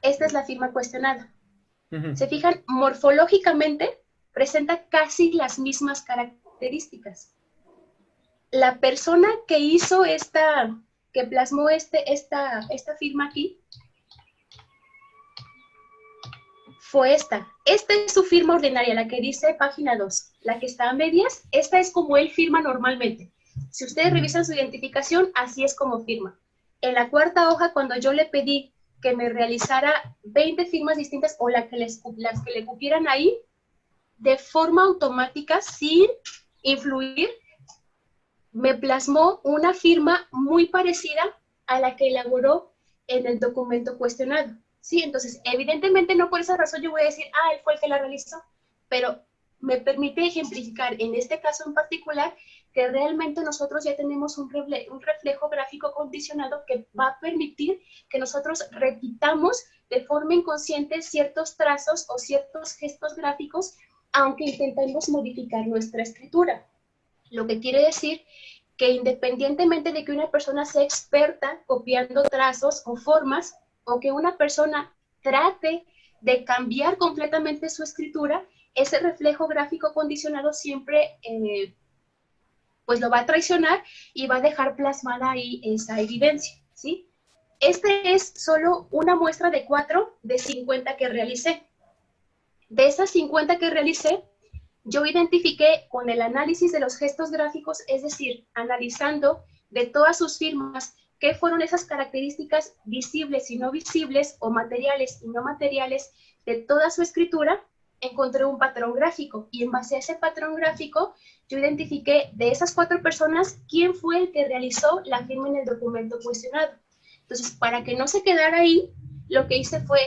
S4: Esta es la firma cuestionada. Se fijan, morfológicamente presenta casi las mismas características. La persona que hizo que plasmó esta firma aquí, fue esta. Esta es su firma ordinaria, la que dice página 2. La que está a medias, esta es como él firma normalmente. Si ustedes revisan su identificación, así es como firma. En la cuarta hoja, cuando yo le pedí que me realizara 20 firmas distintas o las que le cupieran ahí, de forma automática, sin influir, me plasmó una firma muy parecida a la que elaboró en el documento cuestionado. Sí, entonces, evidentemente no por esa razón yo voy a decir, él fue el que la realizó, pero me permite ejemplificar en este caso en particular que realmente nosotros ya tenemos un reflejo gráfico condicionado que va a permitir que nosotros repitamos de forma inconsciente ciertos trazos o ciertos gestos gráficos, aunque intentemos modificar nuestra escritura. Lo que quiere decir que independientemente de que una persona sea experta copiando trazos o formas, o que una persona trate de cambiar completamente su escritura, ese reflejo gráfico condicionado siempre pues lo va a traicionar y va a dejar plasmada ahí esa evidencia, ¿sí? Este es solo una muestra de 4 de 50 que realicé. De esas 50 que realicé, yo identifiqué con el análisis de los gestos gráficos, es decir, analizando de todas sus firmas qué fueron esas características visibles y no visibles, o materiales y no materiales de toda su escritura, encontré un patrón gráfico. Y en base a ese patrón gráfico, yo identifiqué de esas 4 personas quién fue el que realizó la firma en el documento cuestionado. Entonces, para que no se quedara ahí, lo que hice fue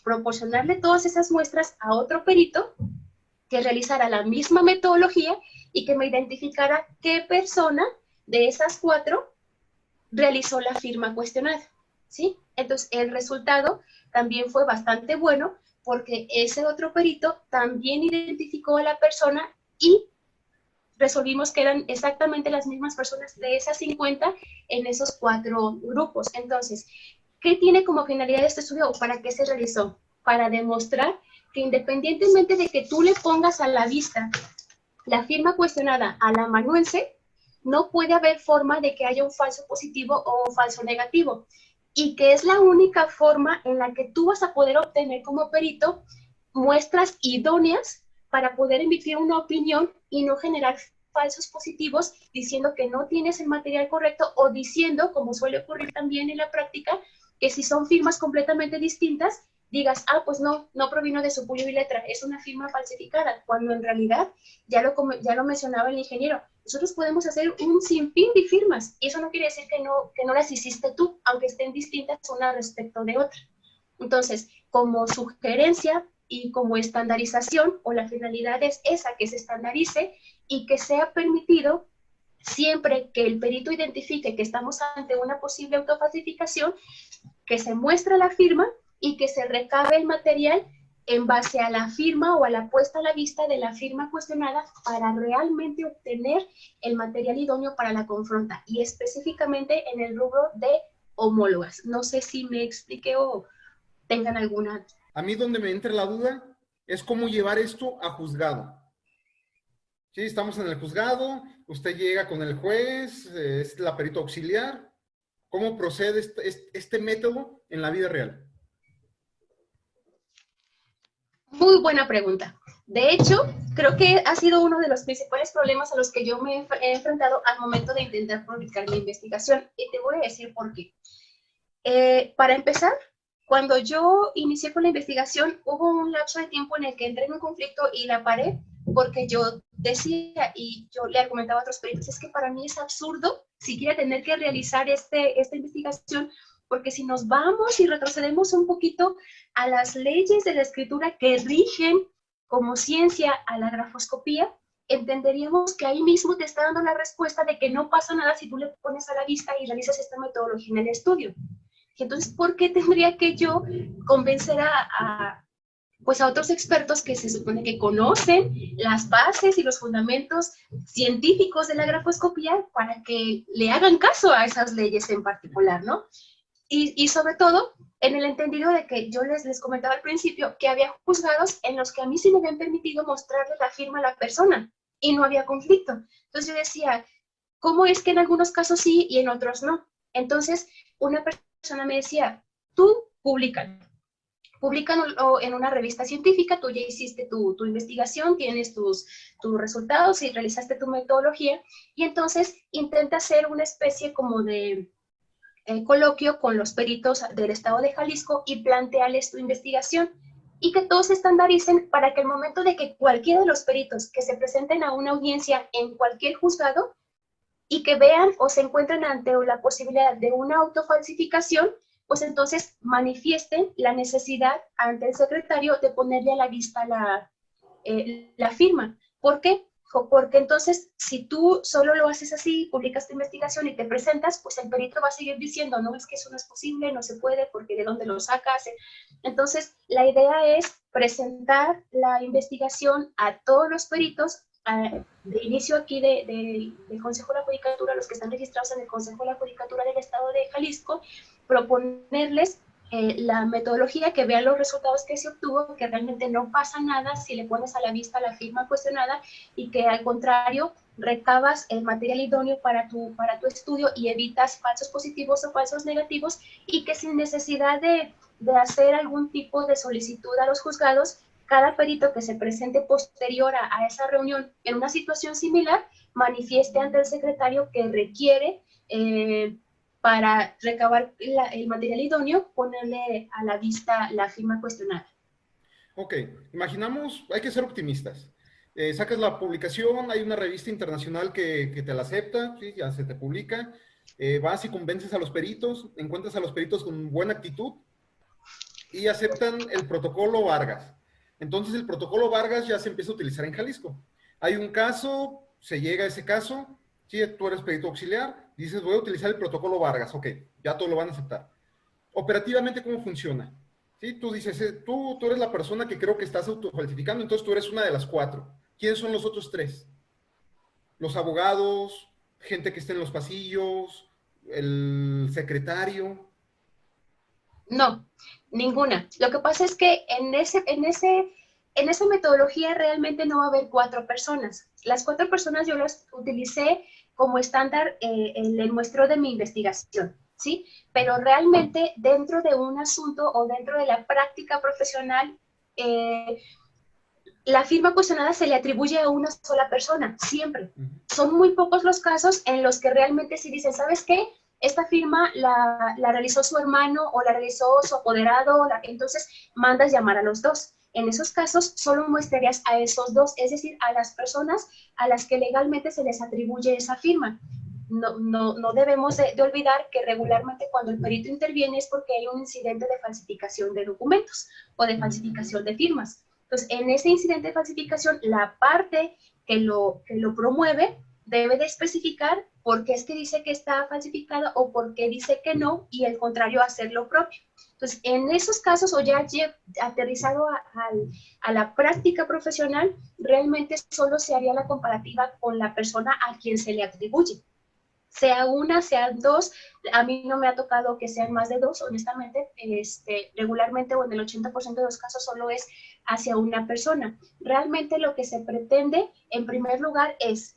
S4: proporcionarle todas esas muestras a otro perito que realizara la misma metodología y que me identificara qué persona de esas 4 realizó la firma cuestionada, ¿sí? Entonces, el resultado también fue bastante bueno porque ese otro perito también identificó a la persona y resolvimos que eran exactamente las mismas personas de esas 50 en esos 4 grupos. Entonces, ¿qué tiene como finalidad este estudio o para qué se realizó? Para demostrar que independientemente de que tú le pongas a la vista la firma cuestionada al amanuense, no puede haber forma de que haya un falso positivo o un falso negativo, y que es la única forma en la que tú vas a poder obtener como perito muestras idóneas para poder emitir una opinión y no generar falsos positivos diciendo que no tienes el material correcto o diciendo, como suele ocurrir también en la práctica, que si son firmas completamente distintas, digas, pues no provino de su puño y letra, es una firma falsificada, cuando en realidad, ya lo mencionaba el ingeniero, nosotros podemos hacer un sinfín de firmas, y eso no quiere decir que no las hiciste tú, aunque estén distintas una respecto de otra. Entonces, como sugerencia y como estandarización, o la finalidad es esa, que se estandarice y que sea permitido siempre que el perito identifique que estamos ante una posible autofalsificación, que se muestre la firma y que se recabe el material en base a la firma o a la puesta a la vista de la firma cuestionada para realmente obtener el material idóneo para la confronta, y específicamente en el rubro de homólogas. No sé si me expliqué o tengan alguna.
S2: A mí donde me entra la duda es cómo llevar esto a juzgado. Sí, estamos en el juzgado, usted llega con el juez, es la perito auxiliar. ¿Cómo procede este método en la vida real?
S4: Muy buena pregunta. De hecho, creo que ha sido uno de los principales problemas a los que yo me he enfrentado al momento de intentar publicar mi investigación. Y te voy a decir por qué. Para empezar, cuando yo inicié con la investigación, hubo un lapso de tiempo en el que entré en un conflicto y la paré porque yo decía, y yo le argumentaba a otros peritos, es que para mí es absurdo siquiera tener que realizar esta investigación, porque si nos vamos y retrocedemos un poquito a las leyes de la escritura que rigen como ciencia a la grafoscopía, entenderíamos que ahí mismo te está dando la respuesta de que no pasa nada si tú le pones a la vista y realizas esta metodología en el estudio. Entonces, ¿por qué tendría que yo convencer pues a otros expertos que se supone que conocen las bases y los fundamentos científicos de la grafoscopía para que le hagan caso a esas leyes en particular, ¿no? Y sobre todo, en el entendido de que yo les comentaba al principio que había juzgados en los que a mí sí me habían permitido mostrarle la firma a la persona y no había conflicto. Entonces yo decía, ¿cómo es que en algunos casos sí y en otros no? Entonces, una persona me decía, tú públicalo en una revista científica, tú ya hiciste tu investigación, tienes tus resultados y realizaste tu metodología, y entonces intenta hacer una especie como de coloquio con los peritos del estado de Jalisco y plantearles tu investigación y que todos se estandaricen para que el momento de que cualquiera de los peritos que se presenten a una audiencia en cualquier juzgado y que vean o se encuentren ante la posibilidad de una autofalsificación, pues entonces manifiesten la necesidad ante el secretario de ponerle a la vista la firma. ¿Por qué? Porque entonces, si tú solo lo haces así, publicas tu investigación y te presentas, pues el perito va a seguir diciendo, no, es que eso no es posible, no se puede, porque ¿de dónde lo sacas? Entonces, la idea es presentar la investigación a todos los peritos, de inicio aquí del Consejo de la Judicatura, los que están registrados en el Consejo de la Judicatura del Estado de Jalisco, proponerles la metodología, que vean los resultados que se obtuvo, que realmente no pasa nada si le pones a la vista la firma cuestionada y que al contrario recabas el material idóneo para tu estudio y evitas falsos positivos o falsos negativos, y que sin necesidad de hacer algún tipo de solicitud a los juzgados, cada perito que se presente posterior a esa reunión en una situación similar manifieste ante el secretario que requiere para recabar el material idóneo, ponerle a la vista la firma cuestionada.
S2: Ok, imaginamos, hay que ser optimistas. Sacas la publicación, hay una revista internacional que te la acepta, ¿sí? Ya se te publica, vas y convences a los peritos, encuentras a los peritos con buena actitud y aceptan el protocolo Vargas. Entonces el protocolo Vargas ya se empieza a utilizar en Jalisco. Hay un caso, se llega a ese caso, ¿sí? Tú eres perito auxiliar, dices voy a utilizar el protocolo Vargas, ok, ya todos lo van a aceptar. Operativamente, ¿cómo funciona? ¿Sí? Tú dices, tú eres la persona que creo que estás autofalsificando, entonces tú eres una de las 4. ¿Quiénes son los otros 3? Los abogados, gente que esté en los pasillos, el secretario.
S4: No, ninguna. Lo que pasa es que en esa metodología realmente no va a haber 4 personas. Las 4 personas yo las utilicé como estándar en el muestreo de mi investigación, ¿sí? Pero realmente dentro de un asunto o dentro de la práctica profesional, la firma cuestionada se le atribuye a una sola persona, siempre. Son muy pocos los casos en los que realmente sí dicen, ¿sabes qué? Esta firma la realizó su hermano o la realizó su apoderado, entonces mandas llamar a los 2. En esos casos solo muestrearías a esos 2, es decir, a las personas a las que legalmente se les atribuye esa firma. No debemos de olvidar que regularmente cuando el perito interviene es porque hay un incidente de falsificación de documentos o de falsificación de firmas. Entonces, en ese incidente de falsificación, la parte que lo promueve debe de especificar por qué es que dice que está falsificada o por qué dice que no, y el contrario hacer lo propio. Entonces, en esos casos, o ya aterrizado a la práctica profesional, realmente solo se haría la comparativa con la persona a quien se le atribuye. Sea una, sean 2, a mí no me ha tocado que sean más de 2, honestamente, regularmente o en el 80% de los casos solo es hacia una persona. Realmente lo que se pretende, en primer lugar, es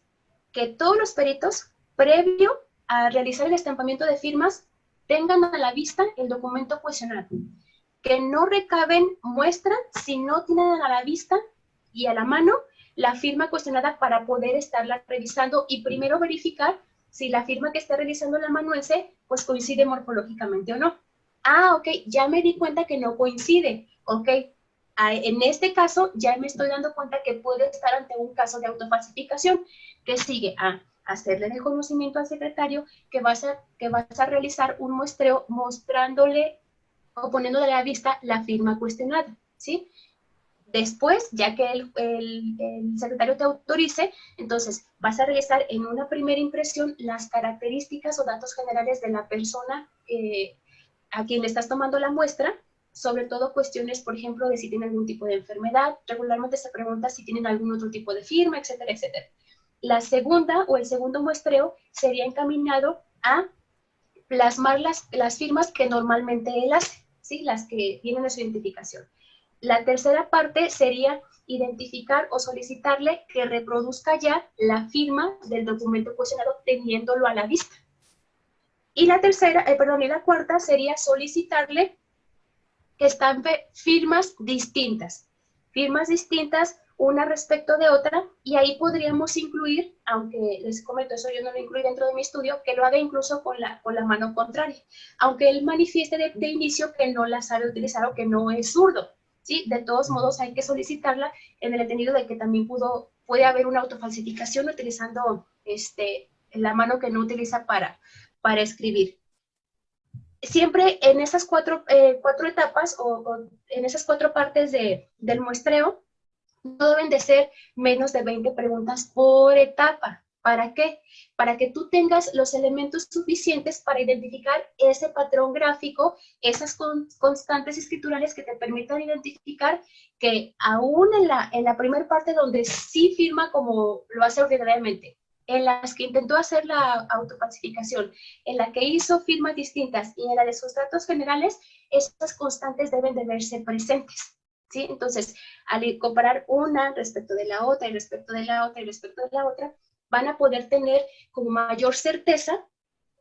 S4: que todos los peritos, previo a realizar el estampamiento de firmas, tengan a la vista el documento cuestionado, que no recaben muestra si no tienen a la vista y a la mano la firma cuestionada para poder estarla revisando y primero verificar si la firma que está realizando el amanuense pues coincide morfológicamente o no. Ah, ok, ya me di cuenta que no coincide. Ok, en este caso ya me estoy dando cuenta que puede estar ante un caso de autofalsificación. ¿Qué sigue? Hacerle el conocimiento al secretario que vas a realizar un muestreo mostrándole o poniéndole a la vista la firma cuestionada, ¿sí? Después, ya que el secretario te autorice, entonces vas a realizar en una primera impresión las características o datos generales de la persona a quien le estás tomando la muestra, sobre todo cuestiones, por ejemplo, de si tiene algún tipo de enfermedad. Regularmente se pregunta si tienen algún otro tipo de firma, etcétera, etcétera. La segunda o el segundo muestreo sería encaminado a plasmar las firmas que normalmente él hace, ¿sí? Las que tienen a su identificación. La tercera parte sería identificar o solicitarle que reproduzca ya la firma del documento cuestionado teniéndolo a la vista. Y la cuarta sería solicitarle que estampe firmas distintas una respecto de otra, y ahí podríamos incluir, aunque les comento, eso yo no lo incluí dentro de mi estudio, que lo haga incluso con la mano contraria, aunque él manifieste de inicio que no la sabe utilizar o que no es zurdo, ¿sí? De todos modos hay que solicitarla en el entendido de que también puede haber una autofalsificación utilizando la mano que no utiliza para escribir. Siempre en esas cuatro etapas o en esas cuatro partes del muestreo, no deben de ser menos de 20 preguntas por etapa. ¿Para qué? Para que tú tengas los elementos suficientes para identificar ese patrón gráfico, esas constantes escriturales que te permitan identificar que aún en la primera parte donde sí firma como lo hace ordinariamente, en las que intentó hacer la autofalsificación, en la que hizo firmas distintas y en la de sus datos generales, estas constantes deben de verse presentes, ¿sí? Entonces, al comparar una respecto de la otra y respecto de la otra y respecto de la otra, van a poder tener como mayor certeza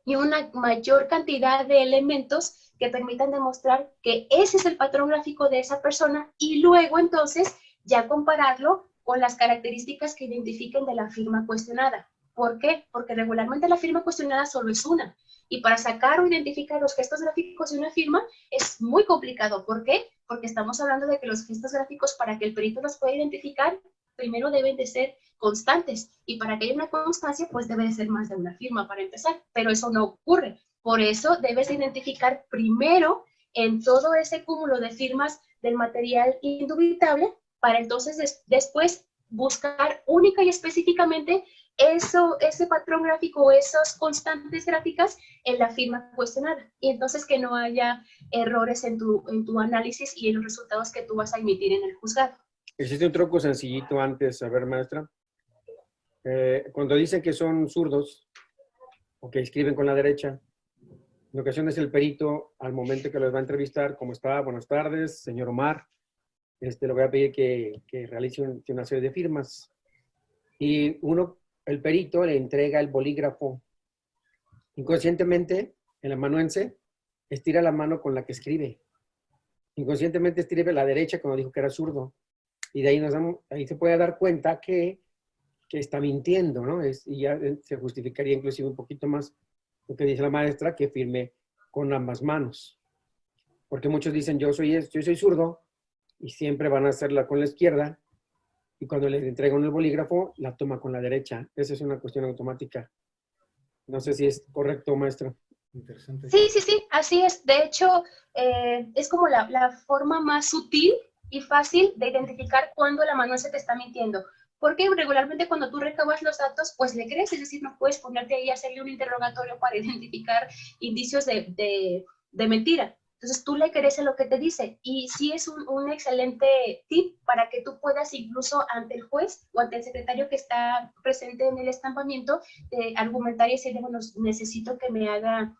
S4: y una mayor cantidad de elementos que permitan demostrar que ese es el patrón gráfico de esa persona y luego entonces ya compararlo con las características que identifiquen de la firma cuestionada. ¿Por qué? Porque regularmente la firma cuestionada solo es una. Y para sacar o identificar los gestos gráficos de una firma es muy complicado. ¿Por qué? Porque estamos hablando de que los gestos gráficos, para que el perito los pueda identificar, primero deben de ser constantes. Y para que haya una constancia, pues debe de ser más de una firma para empezar. Pero eso no ocurre. Por eso debes identificar primero en todo ese cúmulo de firmas del material indubitable, para entonces después buscar única y específicamente ese patrón gráfico o esas constantes gráficas en la firma cuestionada. Y entonces que no haya errores en tu análisis y en los resultados que tú vas a emitir en el juzgado.
S5: Existe un truco sencillito antes, a ver, maestra. Cuando dicen que son zurdos o que escriben con la derecha, en ocasiones el perito, al momento que los va a entrevistar, ¿cómo está? Buenas tardes, señor Omar. Le voy a pedir que realice una serie de firmas. Y el perito le entrega el bolígrafo. Inconscientemente, el amanuense estira la mano con la que escribe. Inconscientemente escribe la derecha cuando dijo que era zurdo. Y de ahí se puede dar cuenta que está mintiendo, ¿no? Y ya se justificaría inclusive un poquito más lo que dice la maestra, que firme con ambas manos. Porque muchos dicen, yo soy zurdo, y siempre van a hacerla con la izquierda, y cuando les entregan el bolígrafo, la toma con la derecha. Esa es una cuestión automática. No sé si es correcto, maestra.
S7: Interesante.
S4: Sí, así es. De hecho, es como la forma más sutil y fácil de identificar cuando el amanuense te está mintiendo. Porque regularmente cuando tú recabas los datos, pues le crees, es decir, no puedes ponerte ahí a hacerle un interrogatorio para identificar indicios de mentira. Entonces tú le crees en lo que te dice, y sí es un excelente tip para que tú puedas incluso ante el juez o ante el secretario que está presente en el estampamiento, argumentar y decirle, bueno, necesito que me haga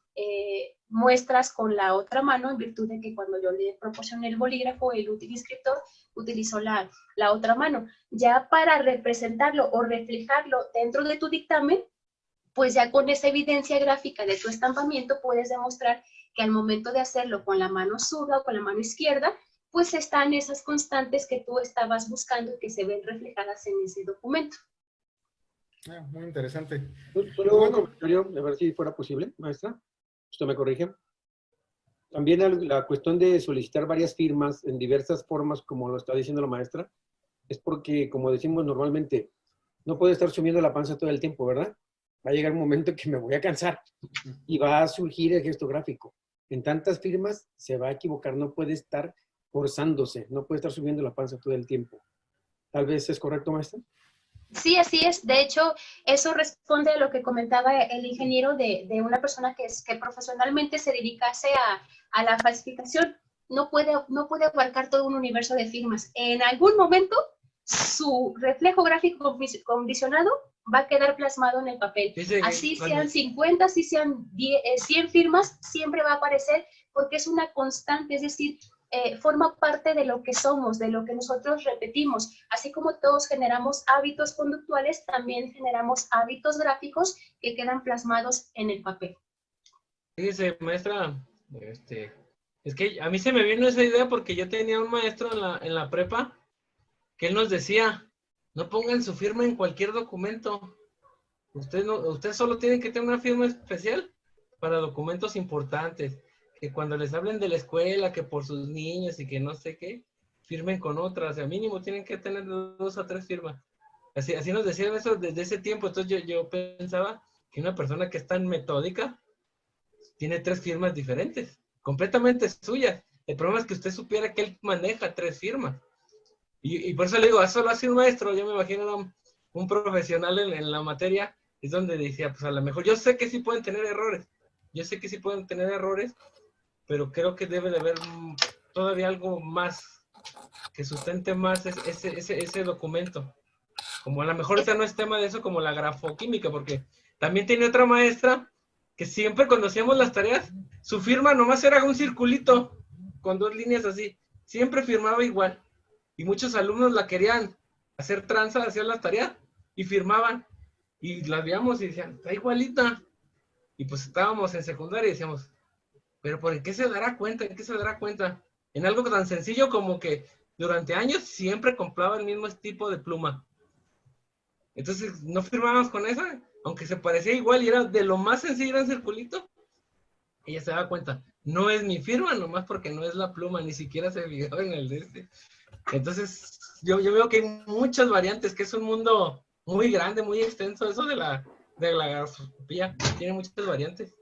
S4: muestras con la otra mano, en virtud de que cuando yo le proporcioné el bolígrafo, el útil inscriptor utilizó la otra mano. Ya para representarlo o reflejarlo dentro de tu dictamen, pues ya con esa evidencia gráfica de tu estampamiento puedes demostrar que al momento de hacerlo con la mano zurda o con la mano izquierda, pues están esas constantes que tú estabas buscando y que se ven reflejadas en ese documento.
S2: Muy interesante.
S5: Solo un comentario, a ver si fuera posible, maestra. ¿Usted me corrige? También la cuestión de solicitar varias firmas en diversas formas, como lo está diciendo la maestra, es porque, como decimos normalmente, no puedo estar sumiendo la panza todo el tiempo, ¿verdad? Va a llegar un momento que me voy a cansar y va a surgir el gesto gráfico. En tantas firmas se va a equivocar, no puede estar forzándose, no puede estar subiendo la panza todo el tiempo. ¿Tal vez es correcto, maestra?
S4: Sí, así es. De hecho, eso responde a lo que comentaba el ingeniero de una persona que profesionalmente se dedicase a la falsificación. No puede abarcar todo un universo de firmas. En algún momento, su reflejo gráfico condicionado va a quedar plasmado en el papel. Así sean 50, así sean 100 firmas, siempre va a aparecer porque es una constante, es decir, forma parte de lo que somos, de lo que nosotros repetimos. Así como todos generamos hábitos conductuales, también generamos hábitos gráficos que quedan plasmados en el papel.
S6: Fíjese, maestra, es que a mí se me vino esa idea porque yo tenía un maestro en la prepa que él nos decía, no pongan su firma en cualquier documento. Usted solo tiene que tener una firma especial para documentos importantes. Que cuando les hablen de la escuela, que por sus niños y que no sé qué, firmen con otras. O sea, mínimo tienen que tener 2 o 3 firmas. Así nos decían eso desde ese tiempo. Entonces yo pensaba que una persona que es tan metódica tiene 3 firmas diferentes, completamente suyas. El problema es que usted supiera que él maneja 3 firmas. Y por eso le digo, eso lo hace un maestro. Yo me imagino un profesional en la materia, es donde decía, pues a lo mejor, yo sé que sí pueden tener errores. Pero creo que debe de haber todavía algo más, que sustente más ese documento. Como a lo mejor ahorita no es tema de eso, como la grafoquímica, porque también tiene otra maestra que siempre cuando hacíamos las tareas, su firma nomás era un circulito, con 2 líneas así, siempre firmaba igual. Y muchos alumnos la querían hacer tranza, hacían las tareas, y firmaban, y las veíamos y decían, está igualita. Y pues estábamos en secundaria y decíamos, pero ¿por qué se dará cuenta? ¿En qué se dará cuenta? En algo tan sencillo como que durante años siempre compraba el mismo tipo de pluma. Entonces no firmábamos con esa, aunque se parecía igual y era de lo más sencillo, era un circulito. Ella se daba cuenta, no es mi firma, nomás porque no es la pluma, ni siquiera se fijó en el de este. Entonces yo veo que hay muchas variantes, que es un mundo muy grande, muy extenso, eso de la grafoscopía, tiene muchas variantes.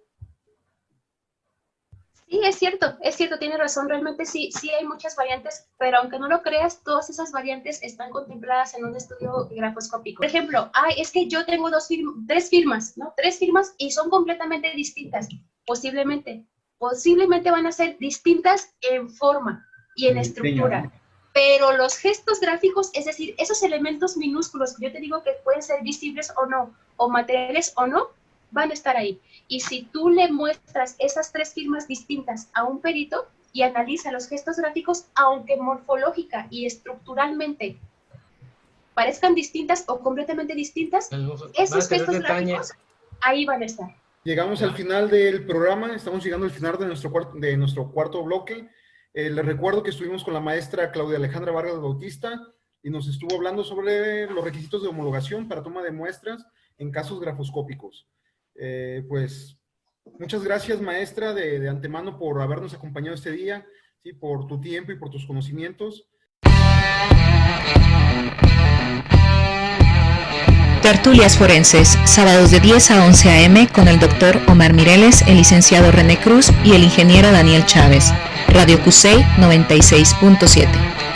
S4: Sí, es cierto, tiene razón, realmente sí hay muchas variantes, pero aunque no lo creas, todas esas variantes están contempladas en un estudio grafoscópico. Por ejemplo, es que yo tengo 3 firmas, ¿no? 3 firmas y son completamente distintas, posiblemente van a ser distintas en forma y en estructura, pero los gestos gráficos, es decir, esos elementos minúsculos que yo te digo que pueden ser visibles o no, o materiales o no, van a estar ahí. Y si tú le muestras esas 3 firmas distintas a un perito y analiza los gestos gráficos, aunque morfológica y estructuralmente parezcan distintas o completamente distintas, esos gestos gráficos ahí van a estar.
S2: Llegamos al final del programa, estamos llegando al final de nuestro cuarto bloque. Les recuerdo que estuvimos con la maestra Claudia Alejandra Vargas Bautista y nos estuvo hablando sobre los requisitos de homologación para toma de muestras en casos grafoscópicos. Pues muchas gracias, maestra, de antemano por habernos acompañado este día, ¿sí? Por tu tiempo y por tus conocimientos.
S1: Tertulias Forenses, sábados de 10 a 11 a.m. con el Dr. Omar Mireles, el licenciado René Cruz y el ingeniero Daniel Chávez. Radio QC 96.7.